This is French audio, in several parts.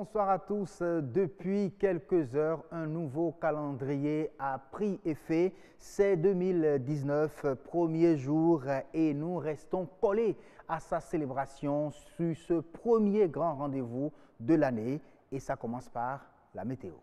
Bonsoir à tous. Depuis quelques heures, un nouveau calendrier a pris effet. C'est 2019, premier jour, et nous restons collés à sa célébration sur ce premier grand rendez-vous de l'année. Et ça commence par la météo.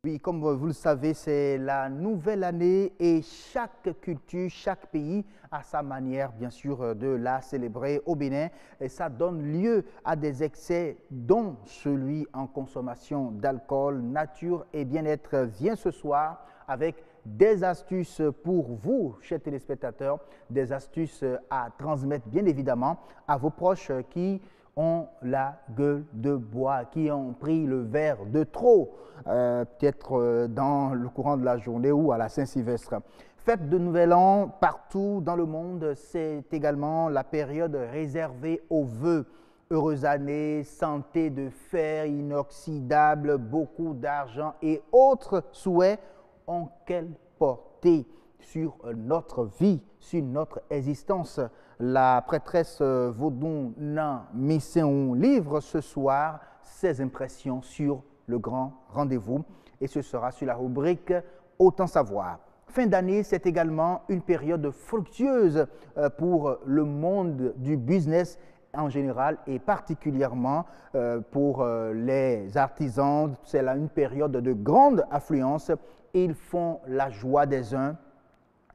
Oui, comme vous le savez, c'est la nouvelle année et chaque culture, chaque pays a sa manière, bien sûr, de la célébrer au Bénin. Et ça donne lieu à des excès, dont celui en consommation d'alcool. Nature et bien-être vient ce soir avec des astuces pour vous, chers téléspectateurs, des astuces à transmettre, bien évidemment, à vos proches qui ont la gueule de bois, qui ont pris le verre de trop, peut-être dans le courant de la journée ou à la Saint-Sylvestre. Fête de Nouvel An partout dans le monde, c'est également la période réservée aux vœux. Heureuse année, santé de fer inoxydable, beaucoup d'argent et autres souhaits ont quelle portée sur notre vie, sur notre existence. La prêtresse Vaudou Nan Misséon livre ce soir ses impressions sur le grand rendez-vous et ce sera sur la rubrique Autant savoir. Fin d'année, c'est également une période fructueuse pour le monde du business en général et particulièrement pour les artisans. C'est là une période de grande affluence. Ils font la joie des uns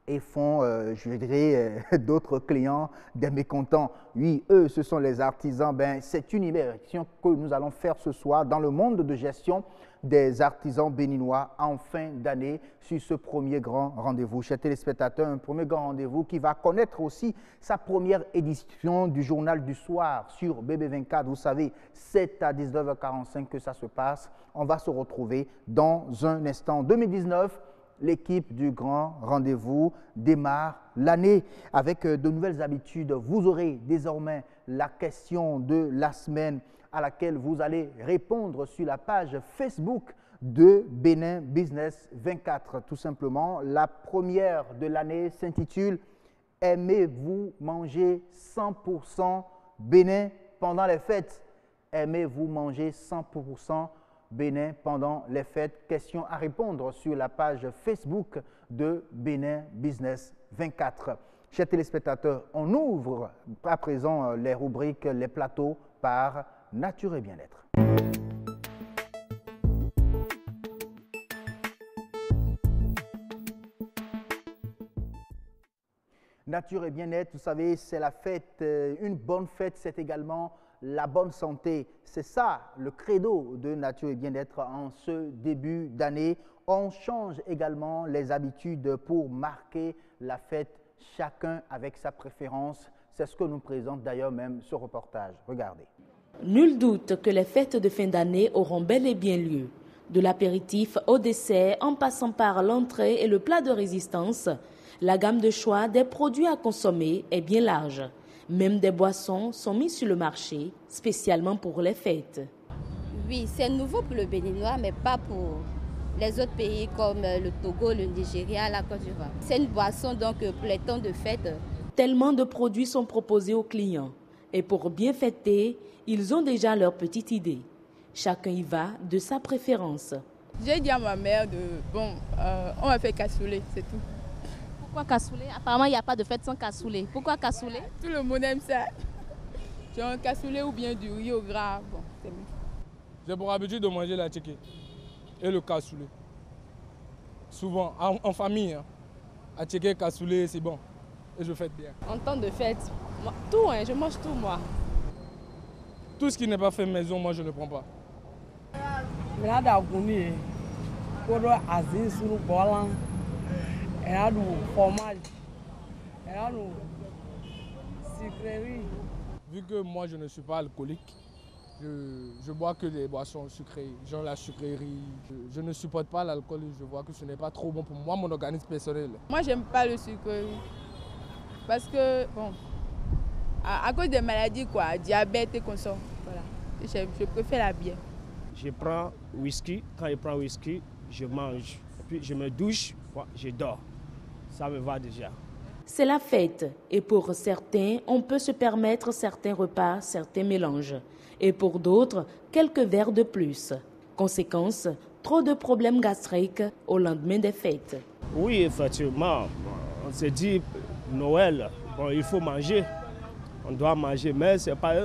et font, je dirais, d'autres clients des mécontents. Oui, eux, ce sont les artisans. C'est une immersion que nous allons faire ce soir dans le monde de gestion des artisans béninois en fin d'année sur ce premier grand rendez-vous. Chers téléspectateurs, un premier grand rendez-vous qui va connaître aussi sa première édition du journal du soir sur BB24. Vous savez, c'est à 19h45 que ça se passe. On va se retrouver dans un instant. 2019, l'équipe du grand rendez-vous démarre l'année avec de nouvelles habitudes. Vous aurez désormais la question de la semaine à laquelle vous allez répondre sur la page Facebook de Bénin Business 24. Tout simplement, la première de l'année s'intitule « Aimez-vous manger 100% Bénin pendant les fêtes ?» Aimez-vous manger 100% Bénin pendant les fêtes? Question à répondre sur la page Facebook de Bénin Business 24. Chers téléspectateurs, on ouvre à présent les rubriques, les plateaux par Nature et Bien-être. Nature et Bien-être, vous savez, c'est la fête, une bonne fête, c'est également la bonne santé. C'est ça le credo de Nature et Bien-être en ce début d'année. On change également les habitudes pour marquer la fête, chacun avec sa préférence. C'est ce que nous présente d'ailleurs même ce reportage. Regardez. Nul doute que les fêtes de fin d'année auront bel et bien lieu. De l'apéritif au dessert, en passant par l'entrée et le plat de résistance, la gamme de choix des produits à consommer est bien large. Même des boissons sont mises sur le marché, spécialement pour les fêtes. Oui, c'est nouveau pour le Béninois, mais pas pour les autres pays comme le Togo, le Nigeria, la Côte d'Ivoire. C'est une boisson donc pour les temps de fête. Tellement de produits sont proposés aux clients. Et pour bien fêter, ils ont déjà leur petite idée. Chacun y va de sa préférence. J'ai dit à ma mère on va faire cassoulet, c'est tout. Pourquoi cassoulet? Apparemment, il n'y a pas de fête sans cassoulet. Pourquoi cassoulet? Tout le monde aime ça. Genre un cassoulet ou bien du riz au gras. Bon, c'est bon. J'ai pour habitude de manger la tchéké et le cassoulet. Souvent, en famille, hein. À tchéké, cassoulet, c'est bon. Et je fête bien. En temps de fête, tout, je mange tout moi. Tout ce qui n'est pas fait maison, moi je ne prends pas. Vu que moi je ne suis pas alcoolique, je bois que des boissons sucrées, genre la sucrerie. Je ne supporte pas l'alcool, je vois que ce n'est pas trop bon pour moi, mon organisme personnel. Moi j'aime pas le sucre parce que, à cause des maladies, diabète et consort, voilà. Je préfère la bière. Je prends whisky, quand je prends whisky, je mange, puis je me douche, je dors. Ça me va déjà. C'est la fête et pour certains, on peut se permettre certains repas, certains mélanges. Et pour d'autres, quelques verres de plus. Conséquence, trop de problèmes gastriques au lendemain des fêtes. Oui, effectivement, on se dit Noël, il faut manger. On doit manger, mais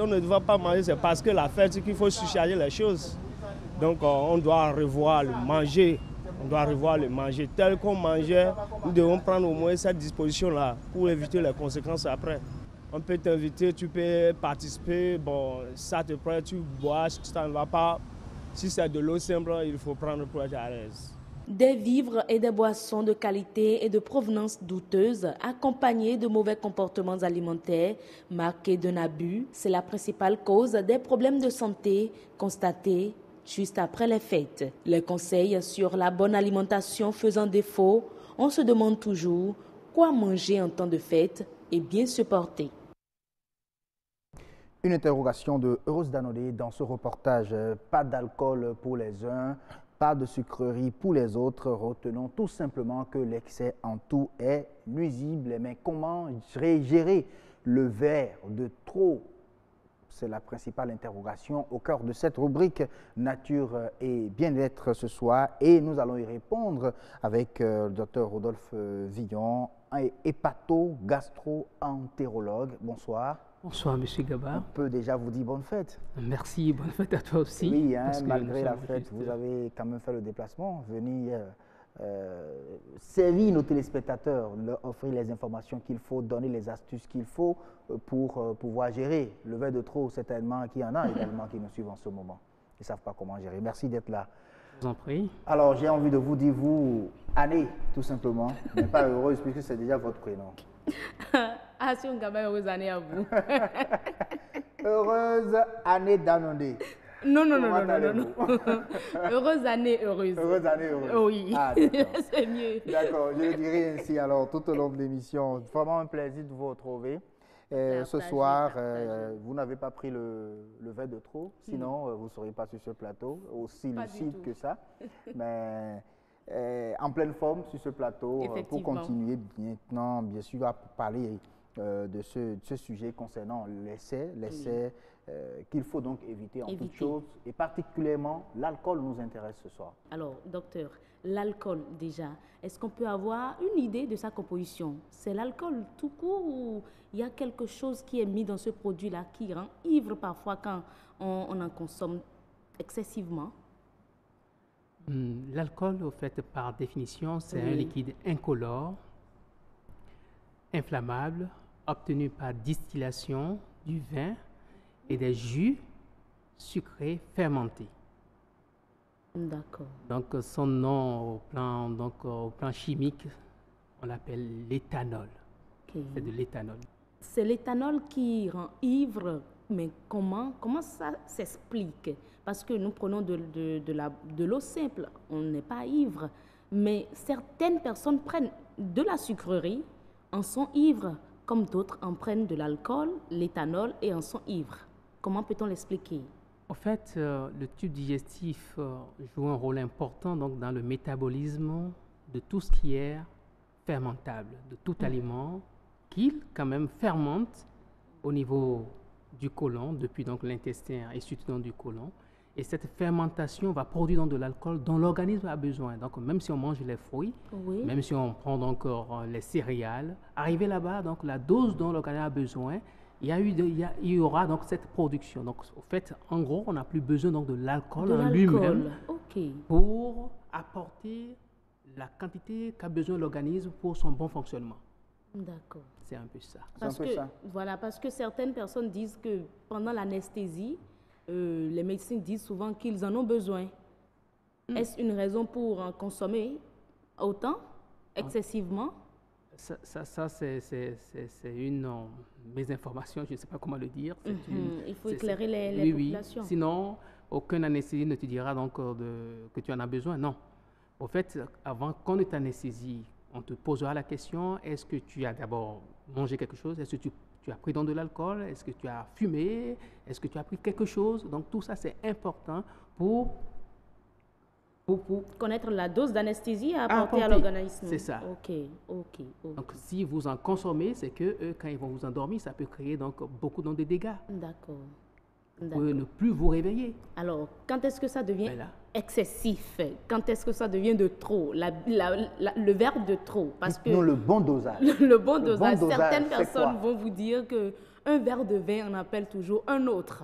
on ne doit pas manger, c'est parce que la fête qu'il faut surcharger les choses. Donc on doit revoir le manger. On doit revoir le manger tel qu'on mangeait. Nous devons prendre au moins cette disposition-là pour éviter les conséquences après. On peut t'inviter, tu peux participer, ça te prend, tu bois, si ça ne va pas. Si c'est de l'eau simple, il faut prendre pour être à l'aise. Des vivres et des boissons de qualité et de provenance douteuse, accompagnés de mauvais comportements alimentaires, marqués d'un abus, c'est la principale cause des problèmes de santé constatés juste après les fêtes. Les conseils sur la bonne alimentation faisant défaut, on se demande toujours quoi manger en temps de fête et bien se porter. Une interrogation de Heureuse Danodé dans ce reportage. Pas d'alcool pour les uns, pas de sucrerie pour les autres. Retenons tout simplement que l'excès en tout est nuisible. Mais comment gérer le verre de trop? C'est la principale interrogation au cœur de cette rubrique Nature et bien-être ce soir. Et nous allons y répondre avec le docteur Rodolphe Villon, hépato-gastro-entérologue. Bonsoir. Bonsoir, M. Gaba. On peut déjà vous dire bonne fête. Merci, bonne fête à toi aussi. Oui, malgré la fête, vous avez quand même fait le déplacement, venir servir nos téléspectateurs, leur offrir les informations qu'il faut, donner les astuces qu'il faut pour pouvoir gérer. Le verre de trop, certainement, qu'il y en a également qui nous suivent en ce moment. Ils ne savent pas comment gérer. Merci d'être là. Je vous en prie. Alors, j'ai envie de vous dire, vous, Anné, tout simplement, mais pas heureuse, puisque c'est déjà votre prénom. Ah, si on gagne heureuse année à vous. Heureuse année Danodé. Non. Heureuse année heureuse. Heureuse année heureuse. Oui, ah, c'est mieux. D'accord, je le dirai ainsi alors tout au long de l'émission. Vraiment un plaisir de vous retrouver. Ce soir, vous n'avez pas pris le verre de trop, sinon vous ne seriez pas sur ce plateau, aussi lucide que ça. Mais en pleine forme sur ce plateau pour continuer maintenant, bien sûr, à parler de ce sujet concernant l'essai qu'il faut donc éviter en toute chose, et particulièrement l'alcool nous intéresse ce soir. Alors, docteur, l'alcool déjà, est-ce qu'on peut avoir une idée de sa composition? C'est l'alcool tout court ou il y a quelque chose qui est mis dans ce produit-là qui rend ivre parfois quand on en consomme excessivement? L'alcool, au fait, par définition, c'est un liquide incolore, inflammable, obtenu par distillation du vin et des jus sucrés fermentés. D'accord. Donc, son nom au plan chimique, on l'appelle l'éthanol. Okay. C'est de l'éthanol. C'est l'éthanol qui rend ivre Mais comment ça s'explique? Parce que nous prenons de l'eau simple, on n'est pas ivre. Mais certaines personnes prennent de la sucrerie, en sont ivres, comme d'autres en prennent de l'alcool, l'éthanol et en sont ivres. Comment peut-on l'expliquer? En fait, le tube digestif joue un rôle important donc, dans le métabolisme de tout ce qui est fermentable, de tout aliment qui, quand même, fermente au niveau du côlon, depuis donc l'intestin et surtout dans du côlon. Et cette fermentation va produire donc de l'alcool dont l'organisme a besoin. Donc, même si on mange les fruits, Oui. même si on prend donc les céréales, arrivé là-bas, donc la dose dont l'organisme a besoin, il y aura donc cette production. Donc, au fait, en gros, on n'a plus besoin donc de l'alcool en lui-même pour apporter la quantité qu'a besoin l'organisme pour son bon fonctionnement. D'accord. C'est un peu ça. Voilà, parce que certaines personnes disent que pendant l'anesthésie, les médecins disent souvent qu'ils en ont besoin. Est-ce une raison pour en consommer autant, excessivement? Ça c'est une mésinformation, je ne sais pas comment le dire. Il faut éclairer les populations. Oui. Sinon, aucun anesthésiste ne te dira donc que tu en as besoin. Non. Au fait, avant qu'on ne t'anesthésie, on te posera la question, est-ce que tu as d'abord mangé quelque chose? Est-ce que tu as pris donc de l'alcool? Est-ce que tu as fumé? Est-ce que tu as pris quelque chose? Donc tout ça, c'est important pour connaître la dose d'anesthésie à apporter à l'organisme. C'est ça. Ok. Donc si vous en consommez, c'est que quand ils vont vous endormir, ça peut créer donc beaucoup de dégâts. D'accord. Vous pouvez ne plus vous réveiller. Alors, quand est-ce que ça devient excessif? Quand est-ce que ça devient de trop? Le verre de trop? Parce que non, le bon dosage. Le bon dosage. Certaines personnes vont vous dire qu'un verre de vin en appelle toujours un autre.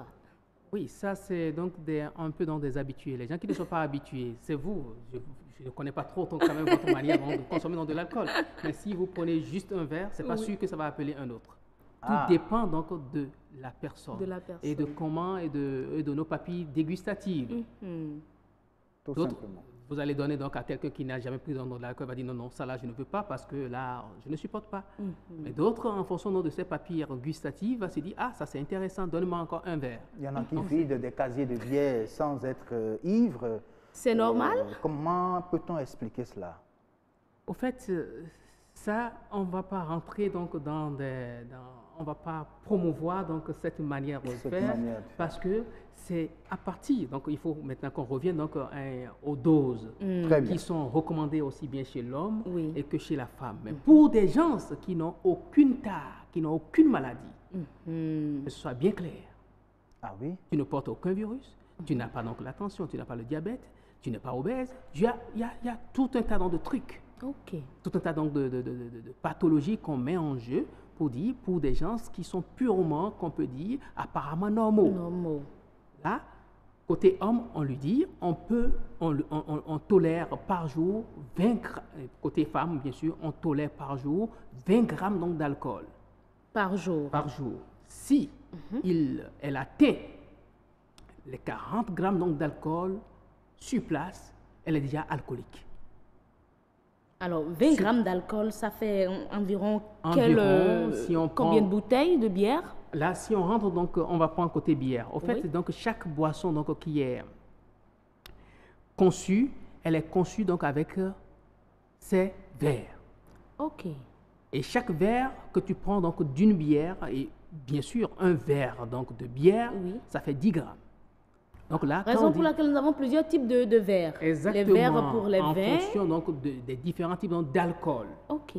Oui, ça c'est donc un peu dans des habitués. Les gens qui ne sont pas habitués, c'est vous. Je ne connais pas trop quand même votre manière de consommer dans de l'alcool. Mais si vous prenez juste un verre, ce n'est pas sûr que ça va appeler un autre. Tout dépend donc de la personne. Et de comment et de nos papilles dégustatives. Tout simplement. Vous allez donner donc à quelqu'un qui n'a jamais pris de l'alcool, va dire non, ça là je ne veux pas parce que là je ne supporte pas. Mais d'autres, en fonction de ces papilles gustatives, va se dire ça c'est intéressant, donne-moi encore un verre. Il y en a qui vident des casiers de bière sans être ivres. C'est normal? Comment peut-on expliquer cela? Au fait, ça, on ne va pas rentrer donc on ne va pas promouvoir donc cette manière de faire parce que c'est à partir, donc il faut maintenant qu'on revienne donc aux doses qui sont recommandées aussi bien chez l'homme et que chez la femme. Mais pour des gens qui n'ont aucune tare, qui n'ont aucune maladie, que ce soit bien clair. Ah oui? Tu ne portes aucun virus, tu n'as pas donc la tension, tu n'as pas le diabète, tu n'es pas obèse, il y a tout un tas de trucs. Tout un tas donc de pathologies qu'on met en jeu pour des gens qui sont purement, qu'on peut dire, apparemment normaux. Là, côté homme, on lui dit, on tolère par jour 20 grammes, côté femme, bien sûr, on tolère par jour 20 grammes donc d'alcool. Par jour? Par jour. Si elle atteint les 40 grammes donc d'alcool sur place, elle est déjà alcoolique. Alors, 20 grammes d'alcool, ça fait environ combien de bouteilles de bière? Là, si on rentre, donc, on va prendre côté bière. Au fait, donc, chaque boisson donc, qui est conçue, elle est conçue donc, avec ses verres. OK. Et chaque verre que tu prends donc, d'une bière, et bien sûr, un verre donc, de bière, ça fait 10 grammes. Donc là, raison pour laquelle nous avons plusieurs types de verres. Exactement. Les verres pour les vins. En fonction donc des différents types d'alcool. OK.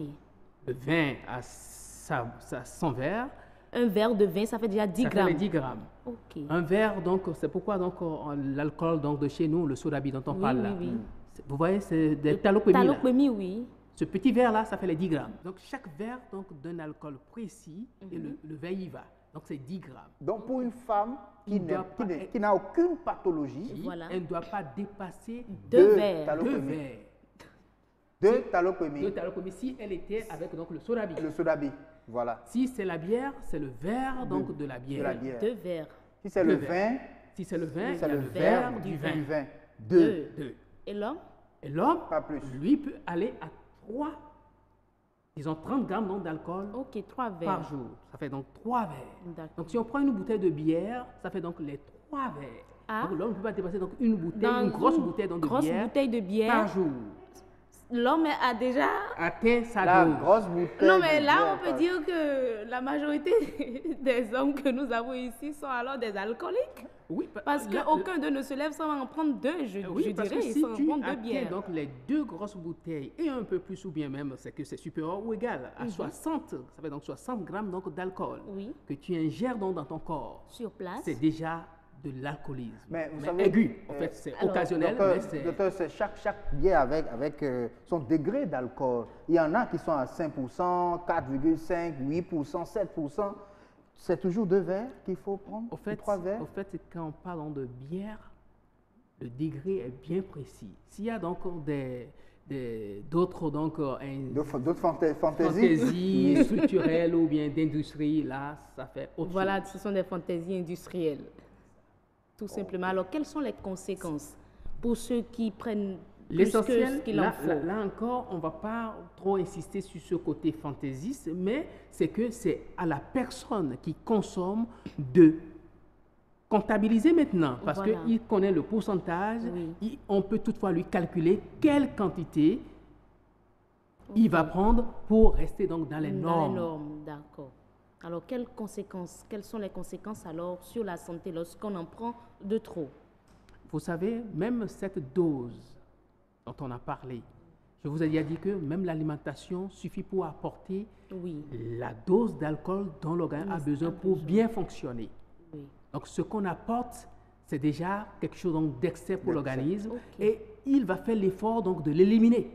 Le vin a son verre. Un verre de vin, ça fait déjà 10 grammes. Ça fait 10 grammes. OK. Un verre, donc, c'est pourquoi donc l'alcool donc de chez nous, le soda-bi dont on parle là. Vous voyez, c'est des talopémies. Talopémies, oui. Ce petit verre là, ça fait les 10 grammes. Donc chaque verre donc d'un alcool précis et le verre y va. Donc, c'est 10 grammes. Donc, pour une femme qui n'a aucune pathologie, elle ne doit pas dépasser 2 verres. 2 talopémies. 2 talopémies si elle était avec donc, le soda-bi. Le soda-bi, voilà. Si c'est la bière, c'est le verre donc, de la bière. 2 verres. Si c'est le vin, c'est le verre du vin. 2. Et l'homme? Et l'homme, pas plus. Lui peut aller à 3 disons 30 grammes donc, d'alcool Ok, 3 verres. par jour. Ça fait donc 3 verres. D'accord. Donc si on prend une bouteille de bière, ça fait donc les 3 verres. Ah. Donc là, on ne peut pas dépasser donc une bouteille, Dans une grosse une bouteille donc, de grosse bière bouteille de bière. par jour. L'homme a déjà... Atteint sa La dose. grosse bouteille. Non, mais de là, bière, on peut dire que la majorité des hommes que nous avons ici sont alors des alcooliques. Oui, Parce là, qu'aucun d'eux ne se lève sans en prendre deux, je parce dirais, que si sans en tu prendre deux atteins bières. donc les 2 grosses bouteilles et un peu plus ou bien même, c'est que c'est supérieur ou égal à 60, ça fait donc 60 grammes donc d'alcool Oui. que tu ingères donc dans ton corps. Sur place. C'est déjà de l'alcoolisme. Mais vous savez, aigu. En fait, c'est alors, occasionnel, Docteur, mais c'est... docteur, c'est chaque bière avec son degré d'alcool. Il y en a qui sont à 5%, 4,5%, 8%, 7%. C'est toujours 2 verres qu'il faut prendre, Au fait, 3 verres. quand on parle de bière, le degré est bien précis. S'il y a donc d'autres donc D'autres fantaisies. fantaisies structurelles ou bien d'industrie, là, ça fait autre Voilà, chose. ce sont des fantaisies industrielles. Tout simplement. Alors, quelles sont les conséquences pour ceux qui prennent plus que L'essentiel, ce qu'il en là, faut? là encore, on ne va pas trop insister sur ce côté fantaisiste, mais c'est que c'est à la personne qui consomme de comptabiliser maintenant, parce Voilà. qu'il connaît le pourcentage, Oui. on peut toutefois lui calculer quelle quantité il va prendre pour rester donc dans les Dans normes. les normes, d'accord. Alors, quelles sont les conséquences alors sur la santé lorsqu'on en prend de trop? Vous savez, même cette dose dont on a parlé, je vous ai déjà dit que même l'alimentation suffit pour apporter Oui. la dose d'alcool dont l'organisme a besoin pour bien fonctionner. Oui. Donc, ce qu'on apporte, c'est déjà quelque chose donc d'excès pour l'organisme Ok. et il va faire l'effort donc de l'éliminer.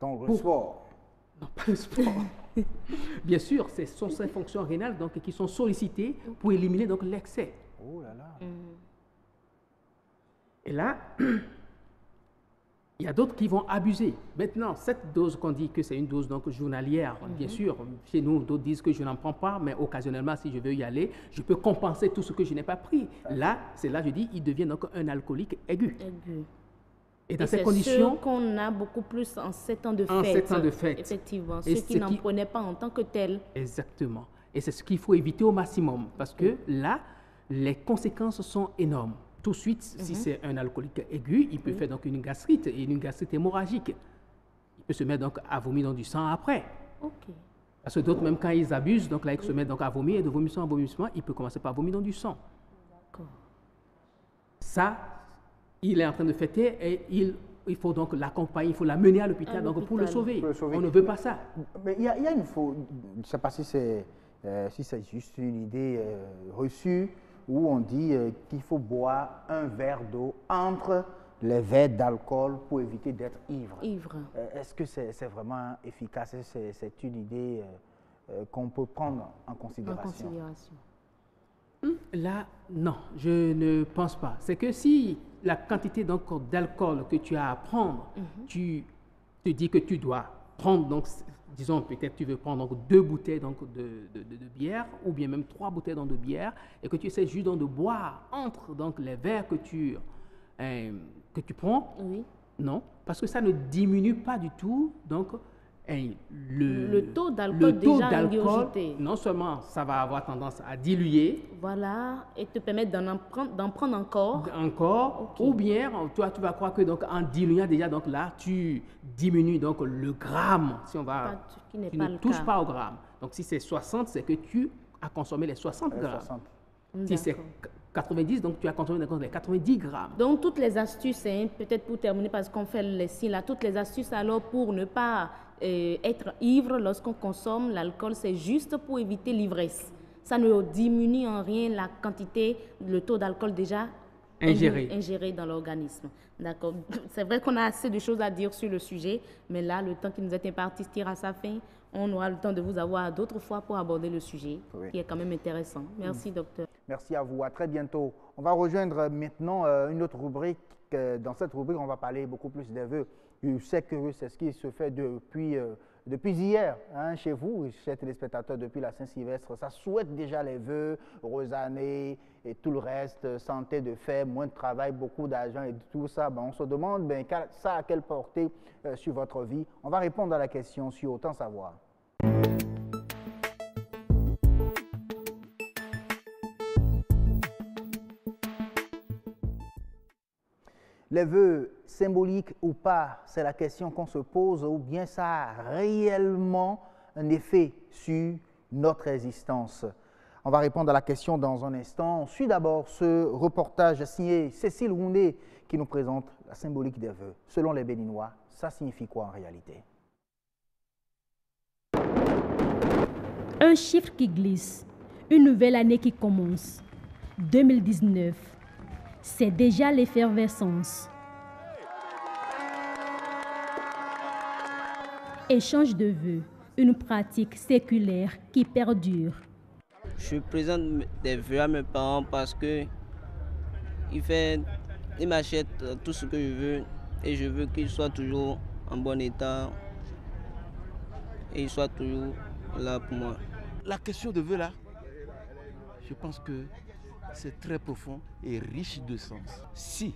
Donc, le sport. Non, pas le sport. Bien sûr, ce sont ces fonctions rénales donc, qui sont sollicitées pour éliminer donc l'excès. Oh là là. Et là, il y a d'autres qui vont abuser. Maintenant, cette dose qu'on dit que c'est une dose donc journalière, bien sûr, chez nous, d'autres disent que je n'en prends pas, mais occasionnellement, si je veux y aller, je peux compenser tout ce que je n'ai pas pris. Là, c'est là, je dis, il devient donc un alcoolique aigu. Aigu. Et dans Et ces c'est conditions, ceux qu'on a beaucoup plus en 7 ans de fête. En 7 ans de fête. Effectivement, Et ceux qui ce n'en qui- prenaient pas en tant que tels. exactement. Et c'est ce qu'il faut éviter au maximum, parce que là, les conséquences sont énormes. Tout de suite, si c'est un alcoolique aigu, il peut faire donc une gastrite, et une gastrite hémorragique. Il peut se mettre donc à vomir dans du sang après. Ok. Parce que d'autres, même quand ils abusent, donc là, ils se mettent donc à vomir, et de vomissement en vomissement, il peut commencer par vomir dans du sang. D'accord. Ça, il est en train de fêter, et il faut donc l'accompagner, il faut la mener à l'hôpital donc pour le sauver. Pour le sauver. On ne veut pas ça. Mais il y a une faute, je ne sais pas si c'est juste une idée reçue, où on dit qu'il faut boire un verre d'eau entre les verres d'alcool pour éviter d'être ivre. Ivre. Est-ce que c'est vraiment efficace? C'est une idée qu'on peut prendre en En considération? considération. Là, non, je ne pense pas. C'est que si la quantité donc d'alcool que tu as à prendre, tu te dis que tu dois prendre, donc, disons peut-être tu veux prendre donc 2 bouteilles donc de bière ou bien même 3 bouteilles donc de bière et que tu essaies juste donc de boire entre donc les verres que tu prends, Oui. non, parce que ça ne diminue pas du tout donc Le taux d'alcool déjà ingurgité. non seulement ça va avoir tendance à diluer, Voilà. Et te permettre d'en prendre encore. encore, Ok. ou bien toi tu vas croire que donc en diluant déjà donc là tu diminues donc le gramme si on va Qui n'est tu pas ne le touches cas. pas au gramme. Donc si c'est 60, c'est que tu as consommé les 60 grammes. 60. Si c'est D'accord. 90, donc tu as consommé donc les 90 grammes. Donc, toutes les astuces, hein, peut-être pour terminer, parce qu'on fait les signes là, toutes les astuces alors pour ne pas être ivre lorsqu'on consomme l'alcool, c'est juste pour éviter l'ivresse. Ça ne diminue en rien la quantité, le taux d'alcool déjà ingéré dans l'organisme. D'accord. C'est vrai qu'on a assez de choses à dire sur le sujet, mais là, le temps qui nous est imparti tire à sa fin. On aura le temps de vous avoir d'autres fois pour aborder le sujet, Oui. qui est quand même intéressant. Merci, docteur. Merci à vous, à très bientôt. On va rejoindre maintenant une autre rubrique. Dans cette rubrique, on va parler beaucoup plus des vœux. Je sais que c'est ce qui se fait depuis depuis hier, hein, chez vous, chers téléspectateurs, depuis la Saint-Sylvestre, ça souhaite déjà les vœux, heureuse année et tout le reste, santé de fer, moins de travail, beaucoup d'argent et tout ça. Ben, on se demande ça a quelle portée sur votre vie. On va répondre à la question sur Autant savoir. Les vœux symboliques ou pas, c'est la question qu'on se pose, ou bien ça a réellement un effet sur notre existence. On va répondre à la question dans un instant. On suit d'abord ce reportage signé Cécile Roundé qui nous présente la symbolique des vœux. Selon les Béninois, ça signifie quoi en réalité? Un chiffre qui glisse, une nouvelle année qui commence. 2019. C'est déjà l'effervescence. Échange de vœux, une pratique séculaire qui perdure. Je présente des vœux à mes parents parce que ils m'achètent tout ce que je veux et je veux qu'ils soient toujours en bon état et ils soient toujours là pour moi. La question de vœux là, je pense que c'est très profond et riche de sens. Si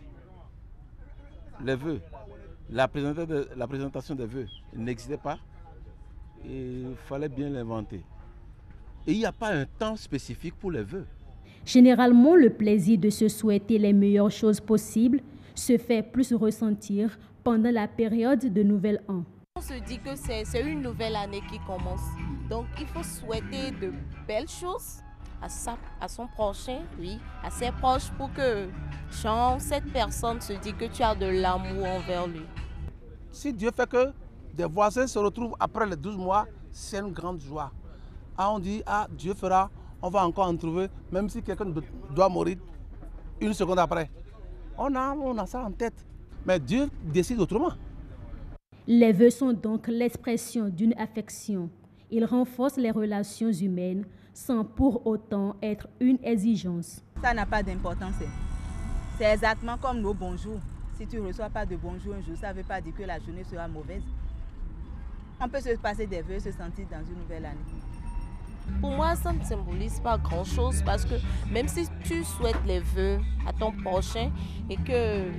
les vœux, la présentation des vœux n'existait pas, il fallait bien l'inventer. Et il n'y a pas un temps spécifique pour les vœux. Généralement, le plaisir de se souhaiter les meilleures choses possibles se fait plus ressentir pendant la période de Nouvel An. On se dit que c'est une nouvelle année qui commence. Donc il faut souhaiter de belles choses à son prochain, oui, à ses proches pour que cette personne se dise que tu as de l'amour envers lui. Si Dieu fait que des voisins se retrouvent après les 12 mois, c'est une grande joie. On dit, Dieu fera, on va encore en trouver, même si quelqu'un doit mourir une seconde après. On a ça en tête. Mais Dieu décide autrement. Les vœux sont donc l'expression d'une affection. Ils renforcent les relations humaines sans pour autant être une exigence. Ça n'a pas d'importance. C'est exactement comme nos bonjours. Si tu ne reçois pas de bonjour un jour, ça ne veut pas dire que la journée sera mauvaise. On peut se passer des vœux et se sentir dans une nouvelle année. Pour moi, ça ne symbolise pas grand-chose parce que même si tu souhaites les vœux à ton prochain et que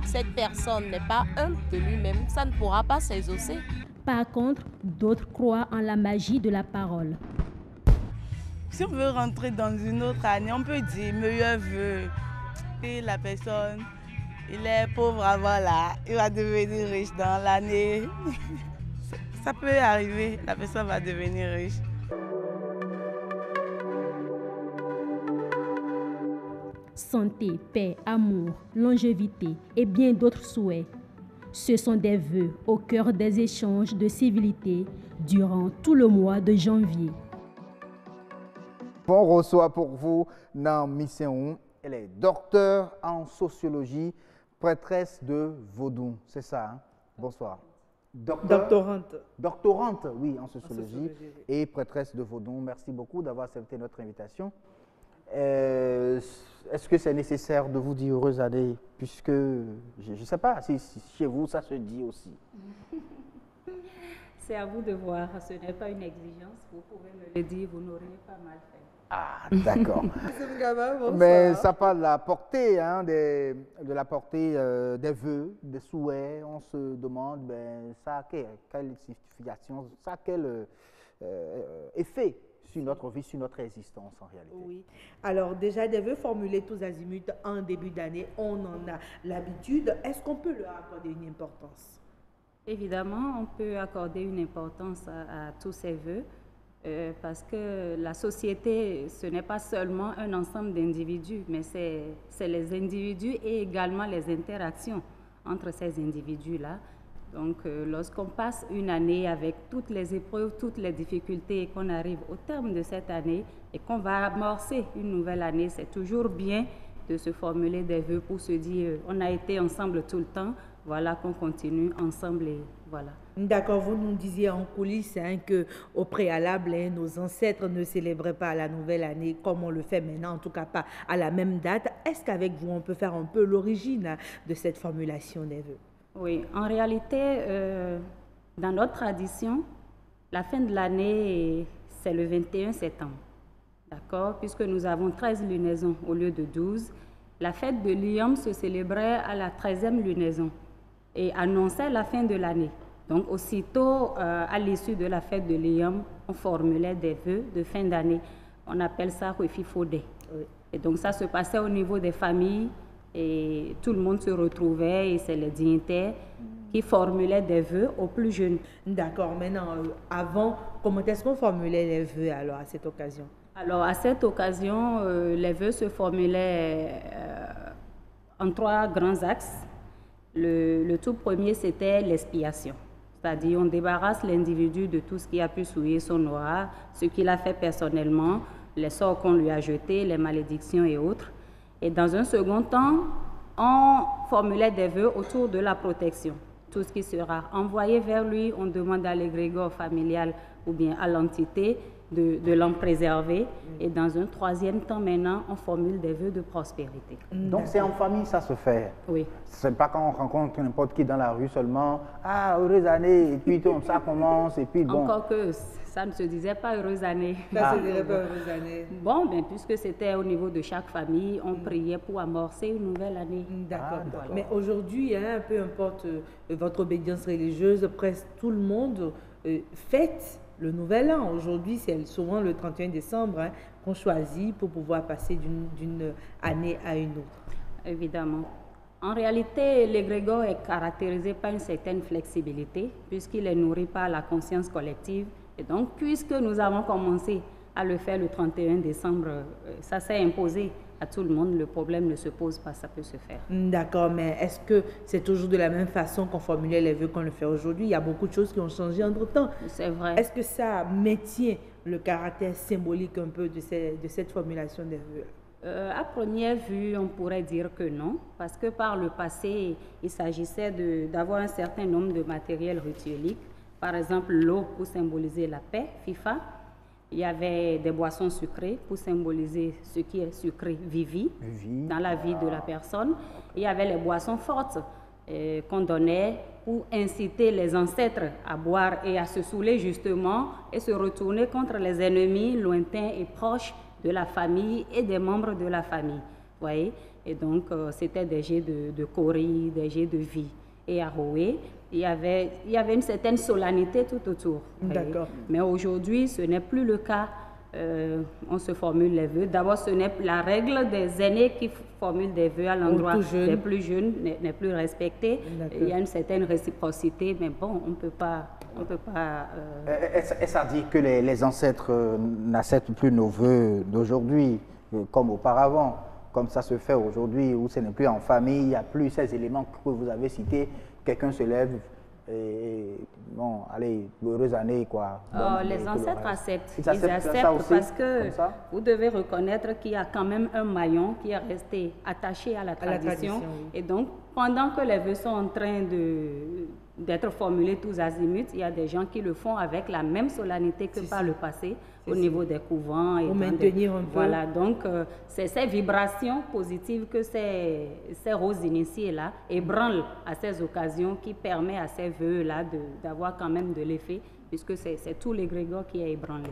cette personne n'est pas humble de lui-même, ça ne pourra pas s'exaucer. Par contre, d'autres croient en la magie de la parole. Si on veut rentrer dans une autre année, on peut dire meilleur vœu. Et la personne, il est pauvre, voilà, il va devenir riche dans l'année. Ça peut arriver, la personne va devenir riche. Santé, paix, amour, longévité et bien d'autres souhaits. Ce sont des vœux au cœur des échanges de civilité durant tout le mois de janvier. On reçoit pour vous Nan Misséon. Elle est docteure en sociologie, prêtresse de Vodou. C'est ça, hein? Bonsoir. Doctorante. Doctorante, oui, en sociologie et prêtresse de Vodou. Merci beaucoup d'avoir accepté notre invitation. Est-ce que c'est nécessaire de vous dire heureuse année, puisque je ne sais pas si chez vous ça se dit aussi. C'est à vous de voir, ce n'est pas une exigence, vous pouvez me le dire, vous n'aurez pas mal fait. Ah, d'accord. Mais ça parle de la portée, hein, de la portée des vœux, des souhaits. On se demande, ça a quelle signification, ça a quel effet sur notre vie, sur notre existence en réalité. Oui. Alors déjà, des vœux formulés tous azimuts en début d'année, on en a l'habitude. Est-ce qu'on peut leur accorder une importance? Évidemment, on peut accorder une importance à tous ces vœux parce que la société, ce n'est pas seulement un ensemble d'individus, mais c'est les individus et également les interactions entre ces individus-là. Donc, lorsqu'on passe une année avec toutes les épreuves, toutes les difficultés et qu'on arrive au terme de cette année et qu'on va amorcer une nouvelle année, c'est toujours bien de se formuler des vœux pour se dire on a été ensemble tout le temps, voilà qu'on continue ensemble et voilà. D'accord, vous nous disiez en coulisses qu'au préalable, nos ancêtres ne célébraient pas la nouvelle année comme on le fait maintenant, en tout cas pas à la même date. Est-ce qu'avec vous, on peut faire un peu l'origine de cette formulation des vœux? Oui, en réalité, Dans notre tradition, la fin de l'année, c'est le 21 septembre. D'accord? Puisque nous avons 13 lunaisons au lieu de 12. La fête de l'Iyam se célébrait à la 13e lunaison et annonçait la fin de l'année. Donc, aussitôt, à l'issue de la fête de l'Iyam, on formulait des vœux de fin d'année. On appelle ça Kwefi Fode. Oui. Et donc, ça se passait au niveau des familles et tout le monde se retrouvait et c'est les dignitaires qui formulaient des vœux aux plus jeunes. D'accord. Maintenant, avant, comment est-ce qu'on formulait les vœux alors à cette occasion? Alors, à cette occasion, les vœux se formulaient en 3 grands axes. Le tout premier, c'était l'expiation. C'est-à-dire, on débarrasse l'individu de tout ce qui a pu souiller son aura, ce qu'il a fait personnellement, les sorts qu'on lui a jetés, les malédictions et autres. Et dans un second temps, on formulait des vœux autour de la protection. Tout ce qui sera envoyé vers lui, on demande à l'égrégore familial ou bien à l'entité de l'en préserver. Et dans un troisième temps, maintenant, on formule des vœux de prospérité. Donc, c'est en famille, ça se fait? Oui. C'est pas quand on rencontre n'importe qui dans la rue seulement, « Ah, heureuse année !» et puis ça commence, et puis bon... Encore que ça ne se disait pas heureuse année. Ça se disait pas heureuse année. Bon, ben, puisque c'était au niveau de chaque famille, on priait pour amorcer une nouvelle année. D'accord. Mais aujourd'hui, hein, peu importe votre obédience religieuse, presque tout le monde fête le nouvel an. Aujourd'hui, c'est souvent le 31 décembre hein, qu'on choisit pour pouvoir passer d'une année à une autre. Évidemment. En réalité, l'égrégore est caractérisé par une certaine flexibilité puisqu'il est nourri par la conscience collective. Et donc, puisque nous avons commencé à le faire le 31 décembre, ça s'est imposé à tout le monde. Le problème ne se pose pas, ça peut se faire. D'accord, mais est-ce que c'est toujours de la même façon qu'on formulait les vœux qu'on le fait aujourd'hui? Il y a beaucoup de choses qui ont changé entre-temps. C'est vrai. Est-ce que ça maintient le caractère symbolique un peu de cette formulation des vœux? À première vue, on pourrait dire que non, parce que par le passé, il s'agissait d'avoir un certain nombre de matériels ritueliques. Par exemple, l'eau pour symboliser la paix, FIFA. Il y avait des boissons sucrées pour symboliser ce qui est sucré, vivi, dans la vie de la personne. Il y avait les boissons fortes qu'on donnait pour inciter les ancêtres à boire et à se saouler justement et se retourner contre les ennemis lointains et proches de la famille et des membres de la famille. Voyez? Et donc, c'était des jets de cori, des jets de vie. Et à Roé, il y avait une certaine solennité tout autour. D'accord. Mais aujourd'hui, ce n'est plus le cas. On se formule les vœux. D'abord, ce n'est la règle des aînés qui formulent des vœux à l'endroit des plus jeunes n'est plus respectée. Il y a une certaine réciprocité, mais bon, on ne peut pas. Est-ce à dire que les ancêtres n'acceptent plus nos vœux d'aujourd'hui comme auparavant, comme ça se fait aujourd'hui, où ce n'est plus en famille, il n'y a plus ces éléments que vous avez cités, quelqu'un se lève et bon, allez, heureuse année, quoi. Les ancêtres acceptent. Ils acceptent parce que vous devez reconnaître qu'il y a quand même un maillon qui est resté attaché à la tradition. Oui. Et donc, pendant que les vœux sont en train d'être formulés tous azimuts, il y a des gens qui le font avec la même solennité que par le passé, au niveau des couvents. Pour maintenir un peu. Voilà, donc c'est ces vibrations positives que ces roses initiées-là ébranlent à ces occasions qui permet à ces vœux-là d'avoir quand même de l'effet, puisque c'est tout l'égrégore qui est ébranlé.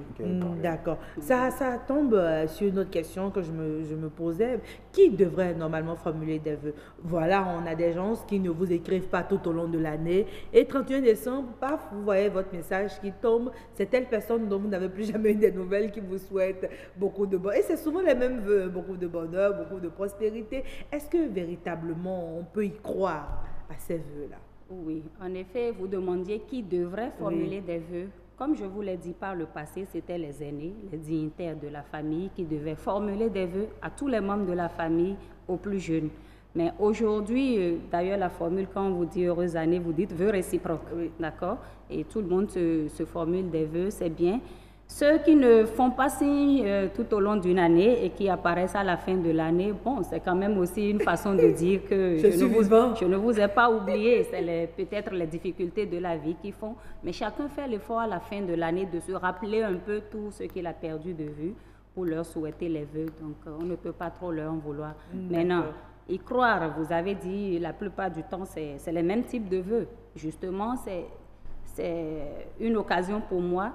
D'accord. Ça tombe sur une autre question que je me posais. Qui devrait normalement formuler des vœux? Voilà, on a des gens qui ne vous écrivent pas tout au long de l'année. Et 31 décembre, paf, vous voyez votre message qui tombe. C'est telle personne dont vous n'avez plus jamais eu des nouvelles qui vous souhaite beaucoup de bonheur. Et c'est souvent les mêmes vœux, beaucoup de bonheur, beaucoup de prospérité. Est-ce que véritablement on peut y croire à ces vœux-là? Oui, en effet, vous demandiez qui devrait formuler des vœux. Comme je vous l'ai dit par le passé, c'était les aînés, les dignitaires de la famille qui devaient formuler des vœux à tous les membres de la famille, aux plus jeunes. Mais aujourd'hui, d'ailleurs, la formule, quand on vous dit heureuse année, vous dites vœux réciproques, d'accord? Et tout le monde se formule des vœux, c'est bien. Ceux qui ne font pas signe tout au long d'une année et qui apparaissent à la fin de l'année, bon, c'est quand même aussi une façon de dire que je ne vous ai pas oublié. C'est peut-être les difficultés de la vie qui font. Mais chacun fait l'effort à la fin de l'année de se rappeler un peu tout ce qu'il a perdu de vue pour leur souhaiter les vœux. Donc, on ne peut pas trop leur en vouloir. Maintenant, y croire, vous avez dit, la plupart du temps, c'est les mêmes types de vœux. Justement, c'est c'est une occasion pour moi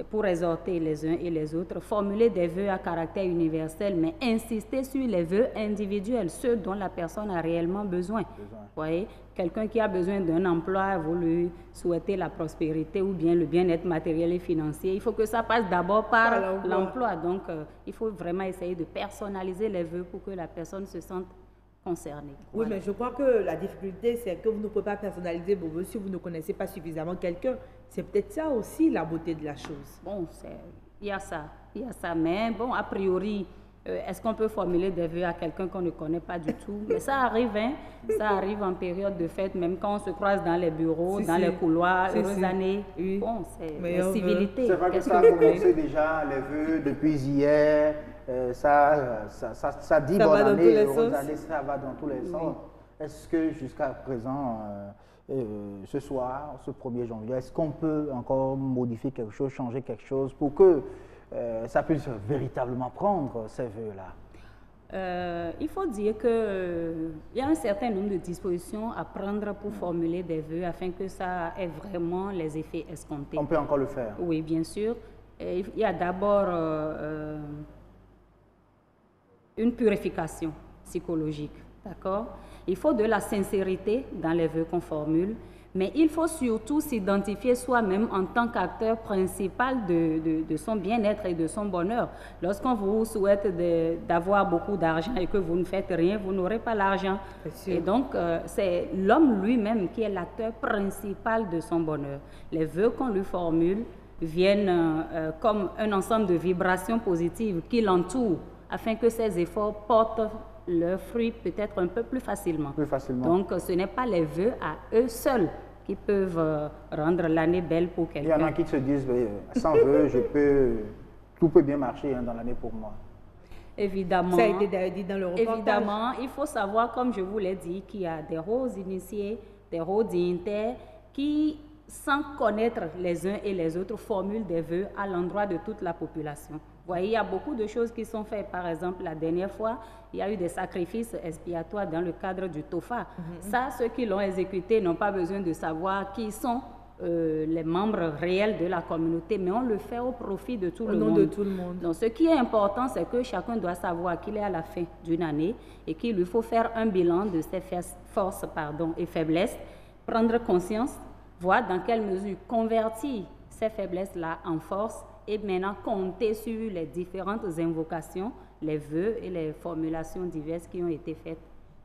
pour exhorter les uns et les autres, formuler des vœux à caractère universel, mais insister sur les vœux individuels, ceux dont la personne a réellement besoin. Vous voyez, quelqu'un qui a besoin d'un emploi, vous lui souhaitez la prospérité ou bien le bien-être matériel et financier. Il faut que ça passe d'abord par l'emploi. Donc, il faut vraiment essayer de personnaliser les vœux pour que la personne se sente concernée. Oui, mais je crois que la difficulté, c'est que vous ne pouvez pas personnaliser vos vœux si vous ne connaissez pas suffisamment quelqu'un. C'est peut-être ça aussi la beauté de la chose. Bon, il y a ça, mais bon, a priori, est-ce qu'on peut formuler des vœux à quelqu'un qu'on ne connaît pas du tout? Mais ça arrive, hein? Ça arrive en période de fête, même quand on se croise dans les bureaux, dans les couloirs, heureuse année. Oui. Bon, c'est la civilité. C'est vrai que ça a commencé déjà, les vœux, depuis hier. Ça dit bonne année, heureuse année, ça va dans tous les sens. Est-ce que jusqu'à présent, ce soir, ce 1er janvier, est-ce qu'on peut encore modifier quelque chose, changer quelque chose pour que ça puisse véritablement prendre ces vœux-là? Il faut dire qu'il y a un certain nombre de dispositions à prendre pour formuler des vœux afin que ça ait vraiment les effets escomptés. On peut encore le faire? Oui, bien sûr. Et il y a d'abord une purification psychologique, d'accord? Il faut de la sincérité dans les vœux qu'on formule, mais il faut surtout s'identifier soi-même en tant qu'acteur principal de son bien-être et de son bonheur. Lorsqu'on vous souhaite d'avoir beaucoup d'argent et que vous ne faites rien, vous n'aurez pas l'argent. Et donc, c'est l'homme lui-même qui est l'acteur principal de son bonheur. Les vœux qu'on lui formule viennent comme un ensemble de vibrations positives qui l'entourent afin que ses efforts portent leurs fruits peut-être un peu plus facilement. Donc, ce n'est pas les vœux à eux seuls qui peuvent rendre l'année belle pour quelqu'un. Il y en a qui se disent, sans vœux, tout peut bien marcher dans l'année pour moi. Évidemment. Ça a été dit dans le reportage. Évidemment, il faut savoir, comme je vous l'ai dit, qu'il y a des rôles initiés, des rôles dignitaires qui, sans connaître les uns et les autres, formulent des vœux à l'endroit de toute la population. Vous voyez, il y a beaucoup de choses qui sont faites. Par exemple, la dernière fois, il y a eu des sacrifices expiatoires dans le cadre du TOFA. Ça, ceux qui l'ont exécuté n'ont pas besoin de savoir qui sont les membres réels de la communauté, mais on le fait au profit de tout le monde. Au nom de tout le monde. Donc, ce qui est important, c'est que chacun doit savoir qu'il est à la fin d'une année et qu'il lui faut faire un bilan de ses forces et faiblesses, prendre conscience, voir dans quelle mesure convertir ces faiblesses-là en force et maintenant compter sur les différentes invocations, les vœux et les formulations diverses qui ont été faites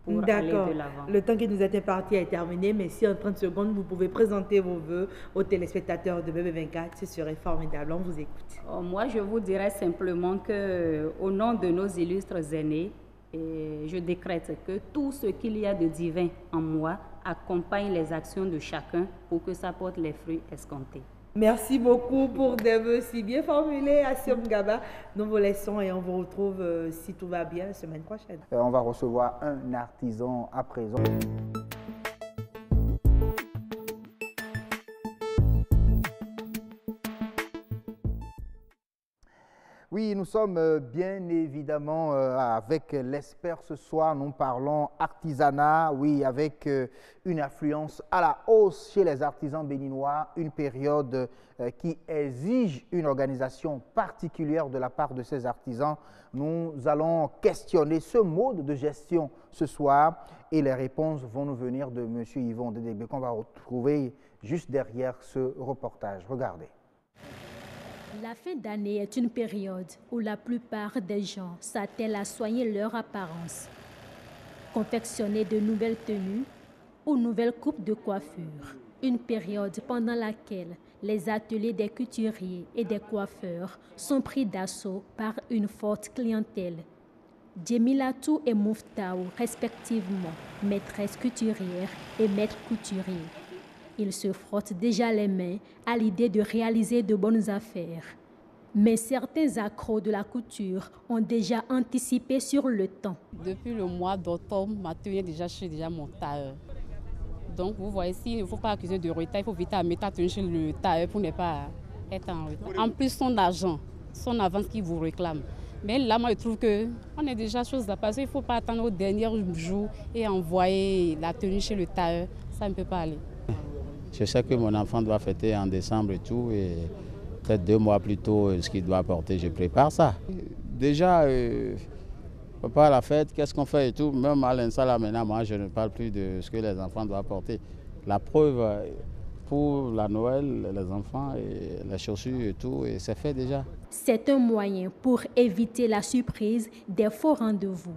pour aller de l'avant. Le temps qui nous est imparti est terminé, mais si en 30 secondes, vous pouvez présenter vos vœux aux téléspectateurs de BB24, ce serait formidable. On vous écoute. Moi, je vous dirais simplement qu'au nom de nos illustres aînés, je décrète que tout ce qu'il y a de divin en moi accompagne les actions de chacun pour que ça porte les fruits escomptés. Merci beaucoup pour des vœux si bien formulés, Assia Mgaba. Nous vous laissons et on vous retrouve, si tout va bien, la semaine prochaine. On va recevoir un artisan à présent. Oui, nous sommes bien évidemment avec l'expert ce soir. Nous parlons artisanat, oui, avec une affluence à la hausse chez les artisans béninois, une période qui exige une organisation particulière de la part de ces artisans. Nous allons questionner ce mode de gestion ce soir et les réponses vont nous venir de M. Yvon Dédébé qu'on va retrouver juste derrière ce reportage. Regardez. La fin d'année est une période où la plupart des gens s'attellent à soigner leur apparence, confectionner de nouvelles tenues ou nouvelles coupes de coiffure. Une période pendant laquelle les ateliers des couturiers et des coiffeurs sont pris d'assaut par une forte clientèle. Djemilatou et Mouftaou, respectivement maîtresse couturière et maître couturier. Ils se frottent déjà les mains à l'idée de réaliser de bonnes affaires. Mais certains accros de la couture ont déjà anticipé sur le temps. Depuis le mois d'octobre, ma tenue déjà chez mon tailleur. Donc vous voyez, s'il ne faut pas accuser de retard, il faut vite mettre ta tenue chez le tailleur pour ne pas être en retard. En plus, son argent, son avance qui vous réclame. Mais là, moi, je trouve qu'on a déjà chose à passer. Il ne faut pas attendre au dernier jour et envoyer la tenue chez le tailleur. Ça ne peut pas aller. Je sais que mon enfant doit fêter en décembre et tout, et peut-être 2 mois plus tôt, ce qu'il doit apporter, je prépare ça. Déjà, pas la fête, qu'est-ce qu'on fait et tout, même à l'instant là maintenant, moi je ne parle plus de ce que les enfants doivent porter. La preuve, pour la Noël, les enfants, et les chaussures et tout, et c'est fait déjà. C'est un moyen pour éviter la surprise des faux rendez-vous.